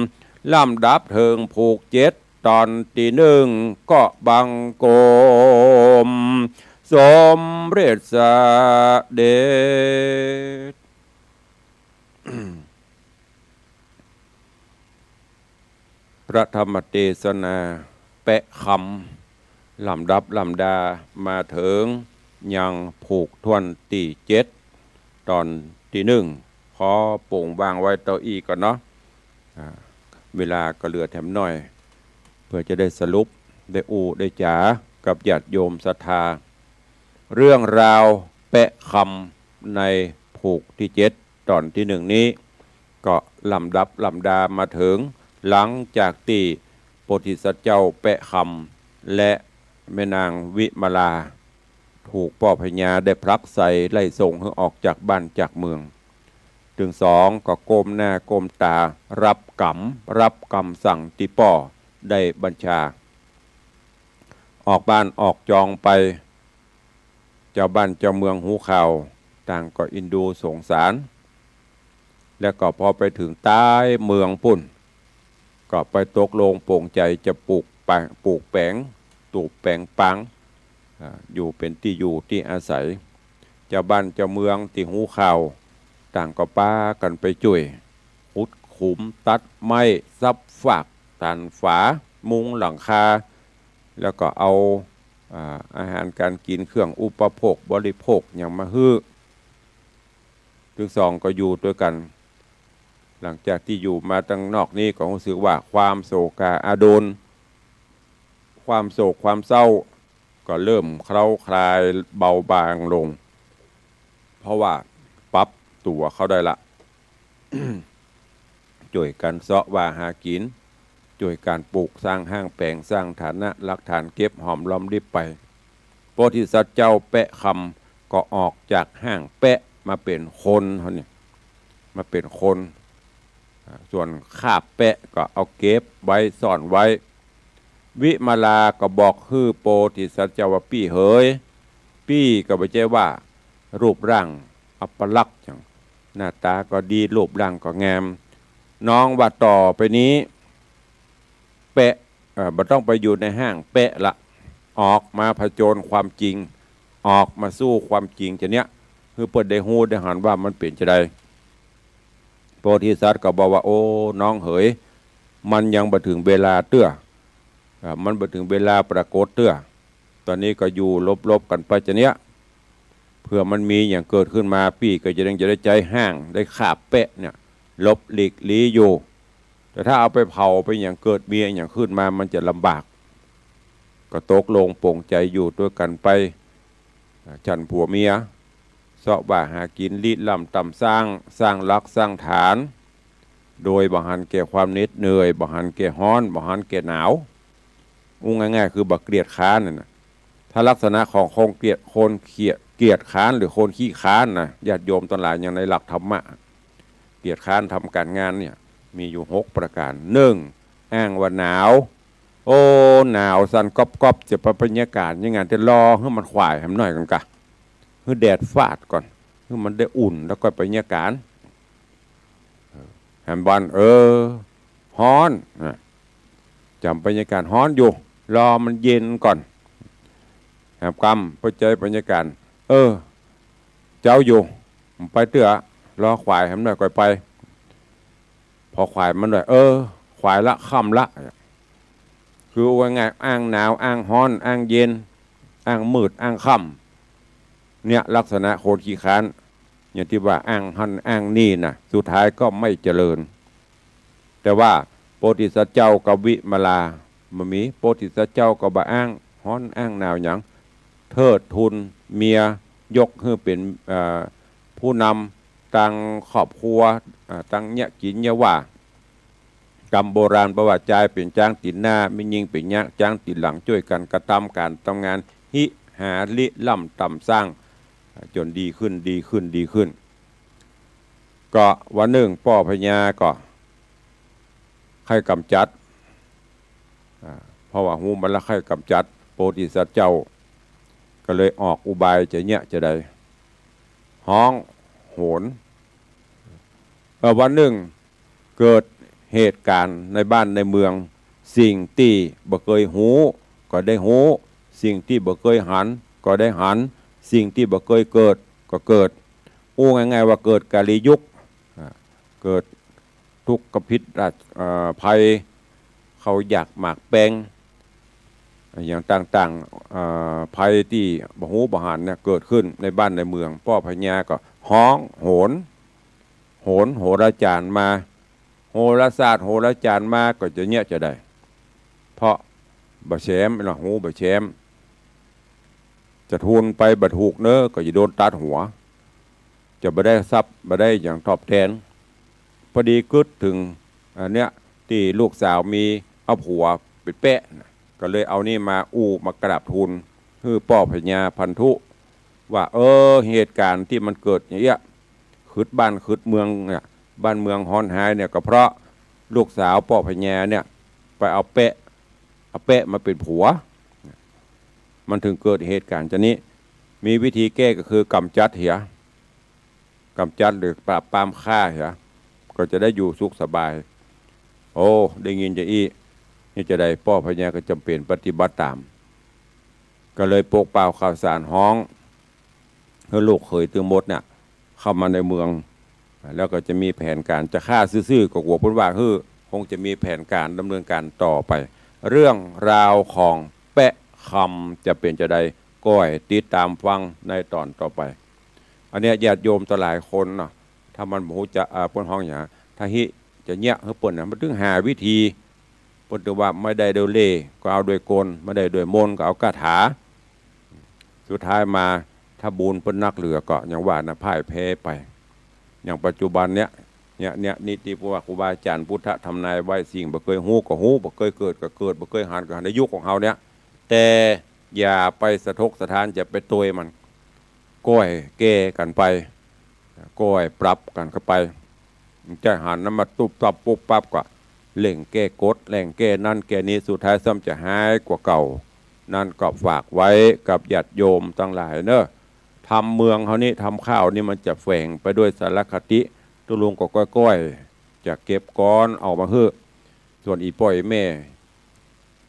ำลำดับเทิงผูก7ตอนที่1ก็บังโกมสมเร็จเสด็จ พระธรรมเทศนาแปะคำลำดับลำดามาถึงยังผูกทวนตี7ตอนที่1ขอโป่งวางไว้ต่ออีกก่อนเนาะเวลาก็เหลือแถมหน่อยเพื่อจะได้สรุปได้ได้จ๋ากับญาติโยมศรัทธาเรื่องราวแปะคำในผูกที่7ตอนที่1นี้ก็ลำดับลำดามาถึงหลังจากที่โพธิสัตว์เจ้าแปะคำและแม่นางวิมลาถูกพ่อพญาได้พลักใส่ไล่ส่งให้ออกจากบ้านจากเมืองถึง2ก็ก้มหน้าก้มตารับกรรมสั่งที่ป่อได้บัญชาออกบ้านออกจองไปเจ้าบ้านเจ้าเมืองหูข่าวต่างก็อินดูสงสารแล้วก็พอไปถึงใต้เมืองปุ่นก็ไปตกลงโปร่งใจจะปลูกแปลงตูบแปลงปังอยู่เป็นที่อยู่ที่อาศัยเจ้าบ้านเจ้าเมืองที่หูข่าวต่างก็ป้ากันไปช่วยขุดขุมตัดไม้ซับฝากตันฝามุงหลังคาแล้วก็เอาอาหารการกินเครื่องอุปโภคบริโภคอย่างมาฮื้อถึง2ก็อยู่ด้วยกันหลังจากที่อยู่มาตั้งนอกนี้ก็รู้สึกว่าความโศกอาดูลความโศกความเศร้าก็เริ่มเคล้าคลายเบาบางลงเพราะว่าปรับตัวเขาได้ละ ช่วยกันเสาะว่าหากินช่วยการปลูกสร้างห้างแปลงสร้างฐานะหลักฐานเก็บหอมรอมริบไปโพธิสัตว์เจ้าแปะคำก็ออกจากห้างแปะมาเป็นคนเขาเนี่ยมาเป็นคนส่วนคาบแปะก็เอาเก็บไว้ซ่อนไว้วิมาลาก็บอกคือโพธิสัตว์เจ้าว่าปี้เฮยปี้ก็ไม่ใช่ว่ารูปร่างอัปลักษณ์อย่างหน้าตาก็ดีรูปร่างก็งามน้องว่าต่อไปนี้แปะไม่ต้องไปอยู่ในห้างแปะละออกมาผจญความจริงออกมาสู้ความจริงจะเนี้ยคือเปิดได้หูได้หันว่ามันเปลี่ยนจะได้โพธิสัตว์ก็บอกว่าโอ้น้องเหยมันยังบ่ถึงเวลาเตื้อมันบ่ถึงเวลาปรากฏเตื้อตอนนี้ก็อยู่ลบกันไปจะเนี้ยเพื่อมันมีอย่างเกิดขึ้นมาพี่ก็จะได้ใจห้างได้ขาบแปะเนี่ยลบหลีกลี้อยู่แต่ถ้าเอาไปเผาไปอย่างเกิดมีอย่างขึ้นมามันจะลำบากก็ตกลงโปร่งใจอยู่ด้วยกันไปฉันผัวเมียเสาะบ่าหากินลีดล่ำต่ำสร้างรักสร้างฐานโดยบ่หันแก่ความเหน็ดเหนื่อยบ่หันแก่ฮ้อนบ่หันแก่หนาวง่ายๆคือบ่เกลียดค้านน่ะถ้าลักษณะของคนเกลียดค้านหรือคนขี้ค้านนะญาติโยมตอนหลายอย่างในหลักธรรมะเกลียดค้านทำการงานเนี่ยมีอยู่6ประการ1อ้างว่าหนาวโอ้หนาวสั่นก๊อบจะบรรยากาศยังไงจะรอให้มันควายให้มันหน่อยกันกะให้แดดฟาดก่อนให้มันได้อุ่นแล้วก็บรรยากาศแฮมบอลฮ้อนจำบรรยากาศฮ้อนอยู่รอมันเย็นก่อนแฮมกำพอใจบรรยากาศเจ้าอยู่ไปเตื้อรอควายให้มันหน่อยก่อนไปพอควายมันหน่อยควายละค่ำละคือว่าไงอ้างหนาวอ้างฮ้อนอ้างเย็นอ้างมืดอ้างค่ำเนี่ยลักษณะโคตรขี้ค้านอย่างที่ว่าอ้างหันอ้างนี่นะสุดท้ายก็ไม่เจริญแต่ว่าโพธิสัตว์เจ้ากับวิมาลามันมีโพธิสัตว์เจ้ากับบ่อ้างฮ้อนอ้างหนาวอย่างเทิดทุนเมียยกให้เป็นผู้นำตั้งครอบครัวตั้งเนี่ยกินเนี่ยว่ากรรมโบราณประวัติใจเป็นจ้างติดหน้าไม่ยิงเป็นยักจ้างติดหลังช่วยกันกระทำการทำงานหิหาลิล่ำต่ำสร้างจนดีขึ้นก็วันหนึ่งพ่อพญาก็ให้กำจัดเพราะว่าหูมันละให้กำจัดโพธิสัตว์เจ้าก็เลยออกอุบายจะเนี่ยจะได้ห้องโหนวันหนึ่งเกิดเหตุการณ์ในบ้านในเมืองสิ่งที่บ่เคยหูก็ได้หูสิ่งที่บ่เคยหันก็ได้หันสิ่งที่บ่เคยเกิดก็เกิดง่ายๆว่าเกิดกาลียุคเกิดทุกขพิษภัย เขาอยากหมากแปลงอย่างต่างๆภัยที่บหูบหารเนี่ยเกิดขึ้นในบ้านในเมืองพ่อพญาก็ฮ้องโหนโหราจารย์มาโหราศาสตร์โหราจารย์มาก็จะเนี่ยจะได้เพราะบะแชมเนาะหูบะแชมจะทุนไปบัดถูกเนอะก็จะโดนตัดหัวจะไม่ได้ทรัพย์ไม่ได้อย่างตอบแทนพอดีกึดถึงอันเนี้ยที่ลูกสาวมีเอาผัวไปแปะก็เลยเอานี่มามากราบทูลคือป้อพญาพันธุว่าเหตุการณ์ที่มันเกิดอย่างเงี้ยขึ้นบ้านขึ้นเมืองเนี่ยบ้านเมืองฮอนหายเนี่ยก็เพราะลูกสาวป้อพญาเนี่ยไปเอาแปะมาเป็นผัวมันถึงเกิดเหตุการณ์จะนี้มีวิธีแก้ก็คือกำจัดเหียกำจัดหรือปราบปรามฆ่าเหียก็จะได้อยู่สุขสบายโอ้ได้ยินจะนี่จะได้ป้อพญาก็จำเป็นปฏิบัติตามก็เลยปกเปล่าข่าวสารห้องเพื่อลูกเคยตือมดเนี่ยเข้ามาในเมืองแล้วก็จะมีแผนการจะฆ่าซื่อๆกับหัวพ้นว่าคงจะมีแผนการดำเนินการต่อไปเรื่องราวของแปะคำจะเป็นจะได้ก้อยติดตามฟังในตอนต่อไปอันนี้ญาติโยมตหลายคนเนาะถ้ามันโหจะพ้นห้องอย่างถ้าฮิจะเนี้ยเฮ้ปนนะมันถึงหาวิธีปนตัวว่าไม่ได้โดยเล่ก็เอาโดยกลไม่ได้โดยมนก็เอาคาถาสุดท้ายมาถ้าบุญเป็นนักเหลือก็อย่างว่านะพ่ายแพ้ไปอย่างปัจจุบันเนี้ยนี่ที่พวกครูบาอาจารย์พุทธทำนายไว้สิ่งบ่เคยหูก็หูบ่เคยเกิดก็เกิดบ่เคยหันก็หันในยุคของเขาเนี้ยแต่อย่าไปสะทกสะท้านจะไปตัวมันก้อยแก้กันไปก้อยปรับกันเข้าไปจะหันน้ำมาตุบตับปุ๊บปั๊บก็เล่งแก้กดแหล่งแก้นั่นแก้นี้สุดท้ายซ้ำจะหายกว่าเก่านั่นก็ฝากไว้กับญาติโยมทั้งหลายเนอะทำเมืองเขานี่ทำข้าวนี่มันจะแฝงไปด้วยสารคติตุลุงก็ก้อยจะเก็บก้อนเอามาเฮือส่วนอีป่อยแม่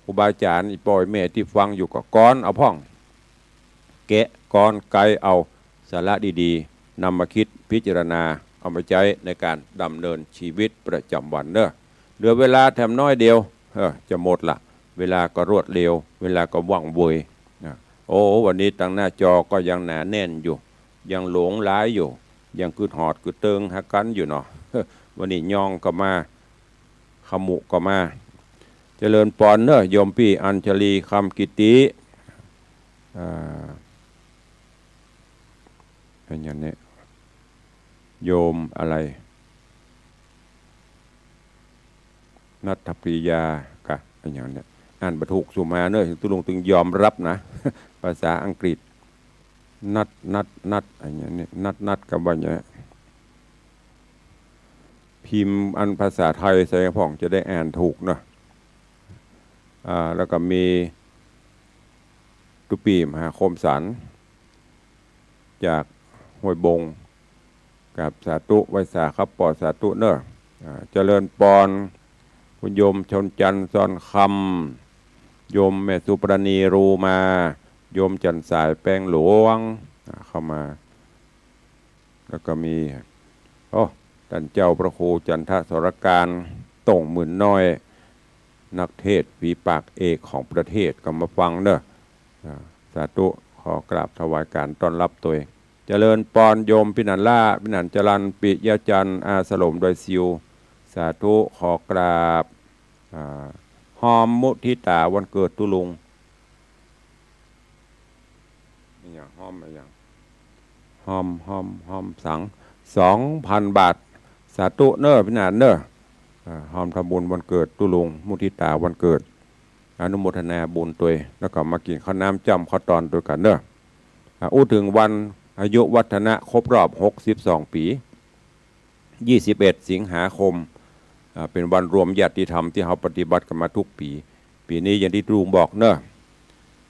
ครูบาอาจารย์อีป่อยแม่ที่ฟังอยู่ก็ก้อนเอาพ่องแกะก้อนไกเอาสาระดีๆนำมาคิดพิจารณาเอามาใช้ในการดำเนินชีวิตประจำวันเนอะเหลือเวลาแถมน้อยเดียวจะหมดละเวลาก็รวดเร็วเวลาก็ว่องไวโอ้วันนี้ตั้งหน้าจอก็ยังหนาแน่นอยู่ยังหลงหลายอยู่ยังคือหอดคือเติงหักกันอยู่เนาะวันนี้ย่องก็มาขมุก็มาเจริญปอนเนอะโยมพี่อัญชลีคำกิติเป็นอย่างนี้โยมอะไรนัทปริยากะเป็นอย่างนี้อ่านบรรทุกสุมาเนอะถึงตุลงถึงยอมรับนะภาษาอังกฤษนัดอย่างนี้นัดกับว่าอย่างนี้พิมพ์อันภาษาไทยใส่ผ่องจะได้อ่านถูกเนาะแล้วก็มีตุปีมหาคมสันจากห้วยบงกับสาธุไวสาครับปอสาธุเนอะเจริญปอนคุณโยมชนจันทร์ซ้อนคำโยมแม่สุปรณีรูมาโยมจันสายแป้งหลวงเข้ามาแล้วก็มีท่านเจ้าพระครูจันทสรการต่งหมื่นน้อยนักเทศฝีปากเอกของประเทศก็มาฟังเนอะสาธุขอกราบถวายการต้อนรับตัวเองเจริญปอนโยมพินันล่าพินันจรันปิยจันทร์อาสลมโดยซิวสาธุขอกราบหอมมุทิตาวันเกิดตุลุงอย่างหอมอย่างหอมสัง 2,000 บาทสาธุเนอพินาศเนอหอมทำบุญวันเกิดตุลุงมุทิตาวันเกิดอนุโมทนาบุญตัวแล้วก็มากินข้าวน้ำจำข้าวตอนตัวกันเนออู้ถึงวันอายุวัฒนะครบรอบ62 ปี21 สิงหาคมเป็นวันรวมญาติธรรมที่เราปฏิบัติกันมาทุกปีนี้อย่างที่ลุงบอกเนอะ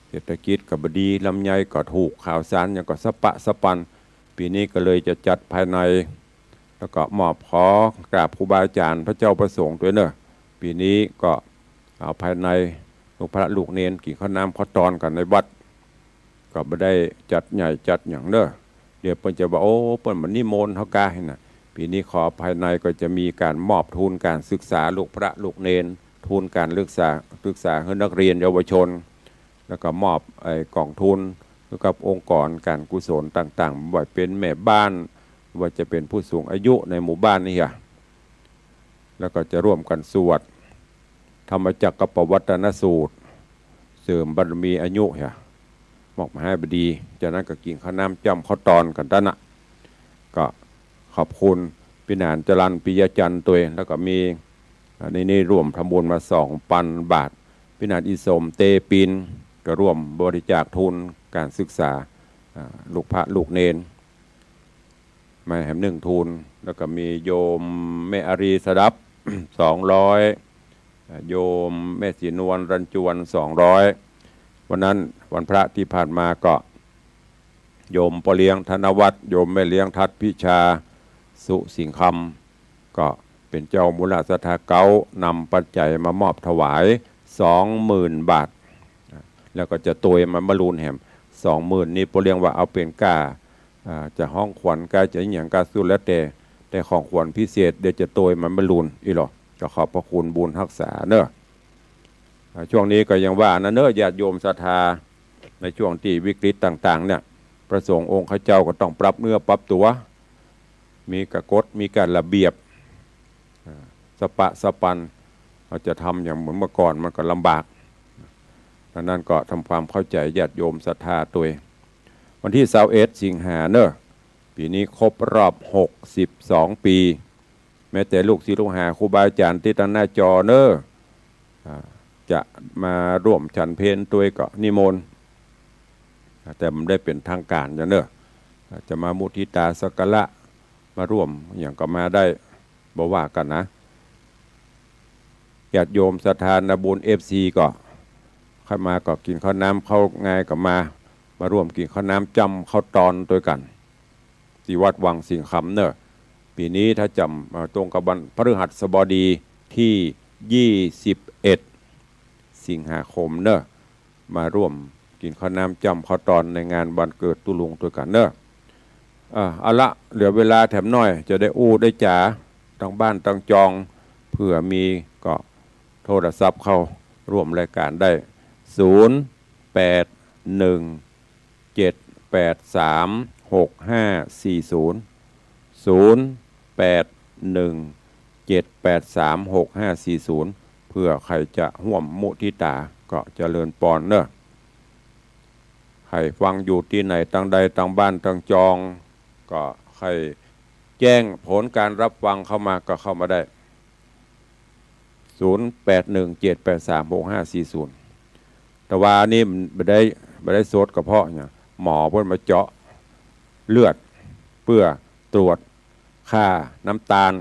เศรษฐกิจกับบดีลำไยก็ถูกข่าวสารอย่างก็สปันปีนี้ก็เลยจะจัดภายในแล้วก็มอบขอกราบครูบาอาจารย์พระเจ้าประสงค์ด้วยเนอะปีนี้ก็เอาภายในลูกพระลูกเนนกินข้าวน้ำข้าวตอนกันในวัดก็ไม่ได้จัดใหญ่จัดอย่างเนอะเดี๋ยวเปิ้นจะบอกเปิ้นมันนิมนต์เฮากาให้น่ะปีนี้ขอภายในก็จะมีการมอบทุนการศึกษาลูกพระลูกเนน ทุนการศึกษาให้นักเรียนเยาวชนแล้วก็มอบกองทุนกับองค์กรการกุศลต่างๆว่าเป็นแม่บ้านว่าจะเป็นผู้สูงอายุในหมู่บ้านนี่ค่ะแล้วก็จะร่วมกันสวดธรรมจักรปวัตนสูตรเสริมบารมีอายุค่ะมอกมหาบดีจากนั้นก็กินข้าวน้ำจ้ำข้าวตอนกันตั้นนะก็ขอบคุณพี่นานจรัญปิยจันทร์ตัวเองแล้วก็มีในนี้ร่วมทำบุญมา2,000 บาทพี่นานอิสมเตปินก็ร่วมบริจาคทุนการศึกษาลูกพระลูกเนนมาแหม1 ทุนแล้วก็มีโยมแม่อารีสดับ 200โยมแม่ศรีนวลรันจวน200วันนั้นวันพระที่ผ่านมาก็โยมปเลี้ยงธนวัฒน์โยมแม่เลี้ยงทัดพิชาสุสิงคำก็เป็นเจ้ามูลสถาเก้านำปัจจัยมามอบถวาย 20,000 บาทแล้วก็จะตัวมันมารูนแหม 20,000 นี่ปเลี้ยงว่าเอาเป็นก้าจะห้องขวัญก้าจะอย่างก้าสุดแล้วแต่ของขวัญพิเศษเดี๋ยวจะตัวมันมารูนอีหรอก็ขอบพระคุณบุญรักษาเนอะช่วงนี้ก็ยังว่านะเนอะญาติโยมศรัทธาในช่วงที่วิกฤตต่างๆเนี่ยประสงค์องค์ข้าเจ้าก็ต้องปรับเนื้อปรับตัวมีกฎมีการระเบียบสปะสปันเราจะทำอย่างเหมือนเมื่อก่อนมันก็ลำบากดังนั้นก็ทำความเข้าใจญาติโยมศรัทธาตัววันที่21 สิงหาเนอะปีนี้ครบรอบ62 ปีแม้แต่ลูกศิษย์ลูกหาครูบาอาจารย์ที่ตั้งหน้าจอเนอะจะมาร่วมฉันเพลตัวก็นิมนต์แต่มันได้เป็นทางการอย่างเนอะจะมามุทิตาสักการะมาร่วมอย่างก็มาได้บ่ว่ากันนะญาติโยมศรัทธานาบุญ FC ก็เข้ามาก็กินข้าวน้ำเข้าง่ายก็มาร่วมกินข้าวน้ำจำข้าวตอนด้วยกันที่วัดวังสิงคำเนอะปีนี้ถ้าจำตรงกับวันพฤหัสบดีที่21 สิงหาคมเนอะมาร่วมกินข้าวน้ำจำข้าวตอนในงานวันเกิดตุลุงด้วยกันเนอะเอาละเหลือเวลาแถมน้อยจะได้อู้ได้จ๋าตั้งบ้านตั้งจองเผื่อมีก็โทรศัพท์เข้าร่วมรายการได้0817836540เพื่อใครจะห่วมมุทิตาก็เจริญปอนเนอะใครฟังอยู่ที่ไหนตั้งใดตั้งบ้านตั้งจองก็ใครแจ้งผลการรับฟังเข้ามาก็เข้ามาได้0817836540แต่ว่านี่ไม่ได้โซดกระเพาะเนี่ยหมอเพิ่นมาเจาะเลือดเพื่อตรวจค่าน้ำตาล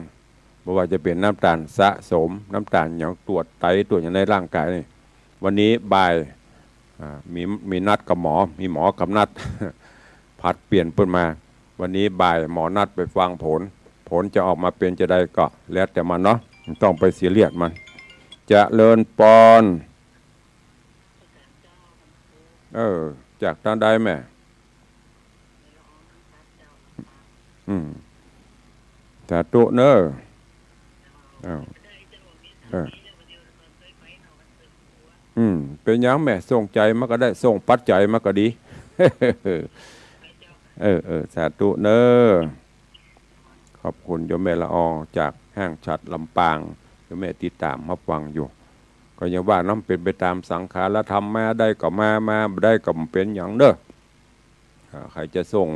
ไม่ว่าจะเป็นน้ำตาลสะสมน้ำตาลอย่างตรวจไตตรวจอย่างในร่างกายนี่วันนี้บ่ายมีนัดกับหมอมีหมอกับนัด ผัดเปลี่ยนเพิ่นมาวันนี้บ่ายหมอนัดไปฟังผลจะออกมาเป็นจะได้ก็แล้วแต่มันเนาะต้องไปเสียเลียดมันจะเลินปอนจากทางใดแม่สาธุเนอะเป็นยังแม่ส่งใจมันก็ได้ส่งปัจจัยมันก็ดีสาธุเนอะขอบคุณโยมแม่ละอองจากห้างฉัดลำปางโยมแม่ติดตามรับฟังอยู่ก็ยังว่าน้ำเป็นไปตามสังขารธรรมมาได้ก็มาได้ก็เป็นอย่างเนอะใครจะส่ง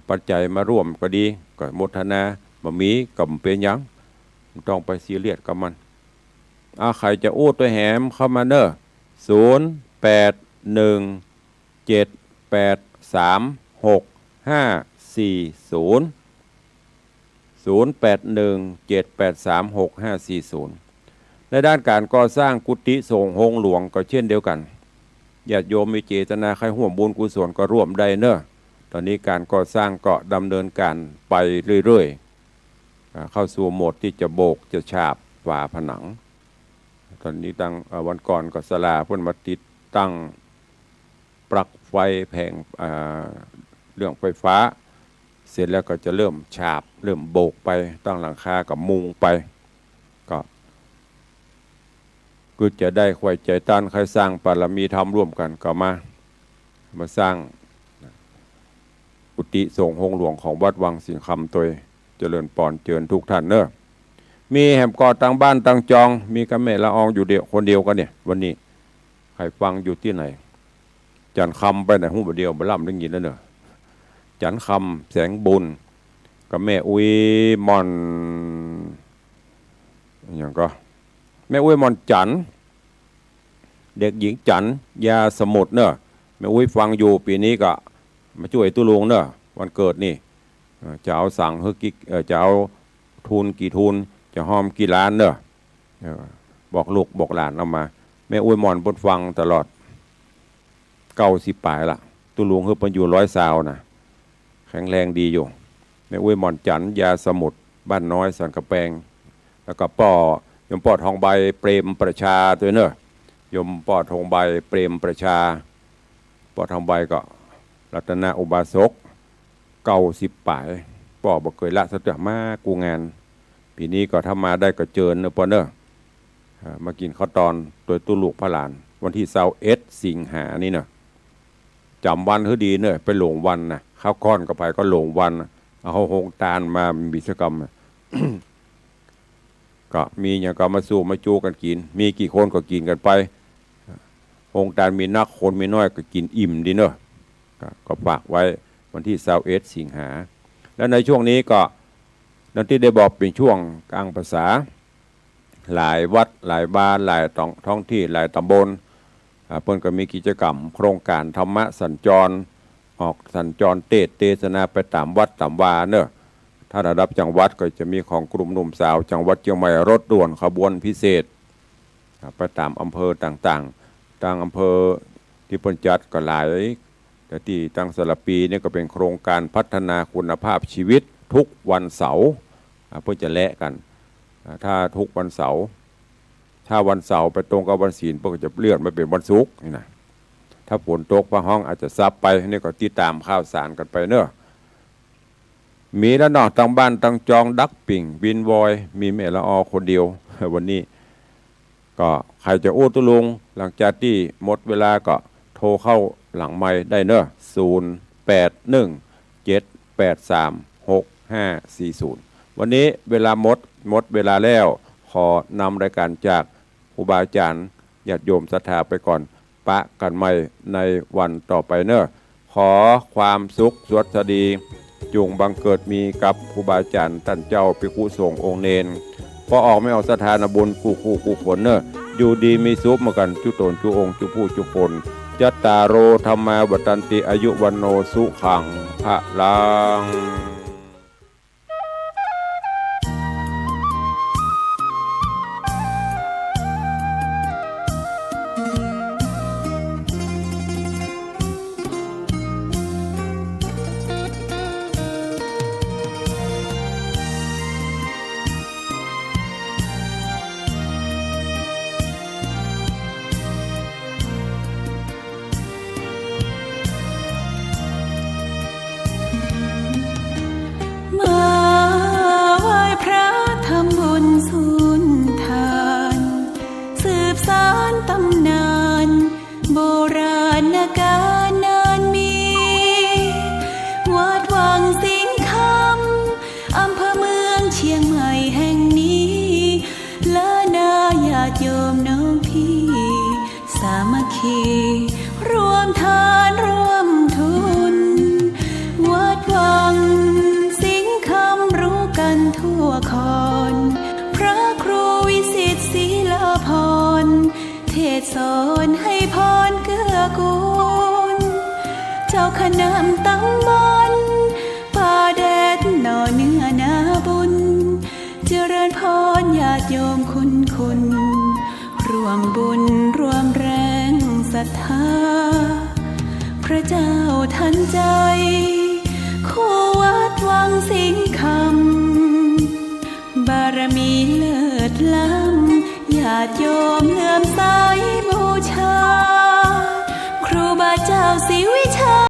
ปัจจัยมาร่วมก็ดีก็โมทนาบ่มีก็เป็นอย่างต้องไปซีเรียสกับมันใครจะอู้ตัวแหมเข้ามาเนอะ0817836540ในด้านการก่อสร้างกุฏิสงฆ์โฮงหลวงก็เช่นเดียวกันญาติโยมมีเจตนาใครร่วมบุญกุศลก็ร่วมได้เนอะตอนนี้การก่อสร้างก็ดำเนินการไปเรื่อยๆเข้าสู่โหมดที่จะโบกจะฉาบฝาผนังตอนนี้ตั้งวันก่อนก็ศาลาเพิ่นมาติดตั้งปลั๊กไฟแผงเรื่องไฟฟ้าเสร็จแล้วก็จะเริ่มฉาบเริ่มโบกไปตั้งหลังคากับมุงไปก็ ก็จะได้ควายใจต้านใครสร้างบารมีธรรมร่วมกันก็มาสร้างกุฏิสงฆ์องค์หลวงของวัดวังสิงคำตัวเจริญปอนเจิญทุกท่านเนอะมีแหมกอตั้งบ้านตั้งจองมีกระแม่ละอองอยู่เดียวคนเดียวกันเนี่ยวันนี้ใครฟังอยู่ที่ไหนจันคำไปไหนหูเดียวมาล่ำได้ยินแล้วเนอะจันคำแสงบุญกับแม่อุ้ยมอนอย่างก็แม่อุ้ยมอนจันเด็กหญิงจันยาสมุทรเนอะแม่อุ้ยฟังอยู่ปีนี้ก็มาช่วยตุลุงเนอะวันเกิดนี่จะเอาสั่งเฮกิจะเอาทุนกี่ทุนจะหอมกี่ล้านเนอะบอกลูกบอกหลานเอามาแม่อุ้ยมอนบนฟังตลอด90 ปลายละตุลุงเฮเป็นอยู่100 นะแข็งแรงดีอยู่แม่อุ้ยมอนจันยาสมุทรบ้านน้อยสันกระแปงแล้วก็ยมปอทองใบเปรมประชาตัวเนอะยมปอทองใบเปรมประชาปอทองใบก็รัตนาอุบาสก90 ปลายปอบอกเคยละสักเดือนมากูงานปีนี้ก็ถ้ามาได้ก็เจิญเนอะปอเนอะมากินข้าวตอนตัวตุลูกพระหลานวันที่21 สิงหานี่เนอะจำวันคือดีเนอะไปหลงวันนะข้าวก้อนก็ไปก็หลงวันเอาหงตาลมามีกิจกรรม ก็มีอย่างก็มาสู้มาจูกันกินมีกี่คนก็กินกันไปหงตาลมีนักคนมีน้อยก็กินอิ่มดีเนอะก็ฝากไว้วันที่21 สิงหาแล้วในช่วงนี้ก็นั่นที่ได้บอกเป็นช่วงกลางภาษาหลายวัดหลายบ้านหลายท้องที่หลายตำบลเพิ่นก็มีกิจกรรมโครงการธรรมะสัญจรออกสัญจรเทศนาไปตามวัดตามวาเนอะถ้าระดับจังหวัดก็จะมีของกลุ่มหนุ่มสาวจังหวัดเชียงใหม่รถด่วนขบวนพิเศษไปตามอำเภอต่างอำเภอที่เพิ่นจัดก็หลายแต่ที่ตั้งสลับปีนี่ก็เป็นโครงการพัฒนาคุณภาพชีวิตทุกวันเสาร์เพื่อจะแลกกันถ้าทุกวันเสาร์ถ้าวันเสาร์ไปตรงกับวันศีลเพื่อจะเลื่อนมาเป็นวันศุกร์นี่นะถ้าฝนตกพระห้องอาจจะซับไปนี่ก็ติดตามข่าวสารกันไปเนอะมีแล้วนอกตั้งบ้านตั้งจองดักปิ่งบินวอยมีแม่ละออคนเดียววันนี้ก็ใครจะอู้ตุลุงหลังจากที่หมดเวลาก็โทรเข้าหลังไมค์ได้เนอะ0817836540วันนี้เวลาหมดเวลาแล้วขอนำรายการจากครูบาอาจารย์ญาติโยมศรัทธาไปก่อนปะกันใหม่ในวันต่อไปเนอะขอความสุขสวัสดีจงบังเกิดมีกับครูบาอาจารย์ท่านเจ้าภิกษุสงฆ์องค์เนนพอออกไม่ออกสถานบุญกูผลเนอะอยู่ดีมีสุขมากันจุตนจุองค์จุผู้จุคนจัตตาโรธรรมาวัฏันติอายุวันโนสุขังพะลังตำนานโบราณกาลนานมีวัดวังสิงคำอำเภอเมืองเชียงใหม่แห่งนี้และนาญาติโยมน้องพี่สามัคคีรวมทานร่วมทุนวัดวังสิงคำรู้กันทั่วคอนพระครูวิสิตศิลาภรณ์เทศสอนให้พรเกื้อกูลเจ้าคณะตำบลป่าแดดหน่อเนื้อนาบุญเจริญพรญาติโยมคุณร่วมบุญร่วมแรงศรัทธาพระเจ้าทันใจคู่วัดวังสิงคำบารมีเลิศล้ำญาติโยมเลื่อมใสบูชาครูบาเจ้าศรีวิชา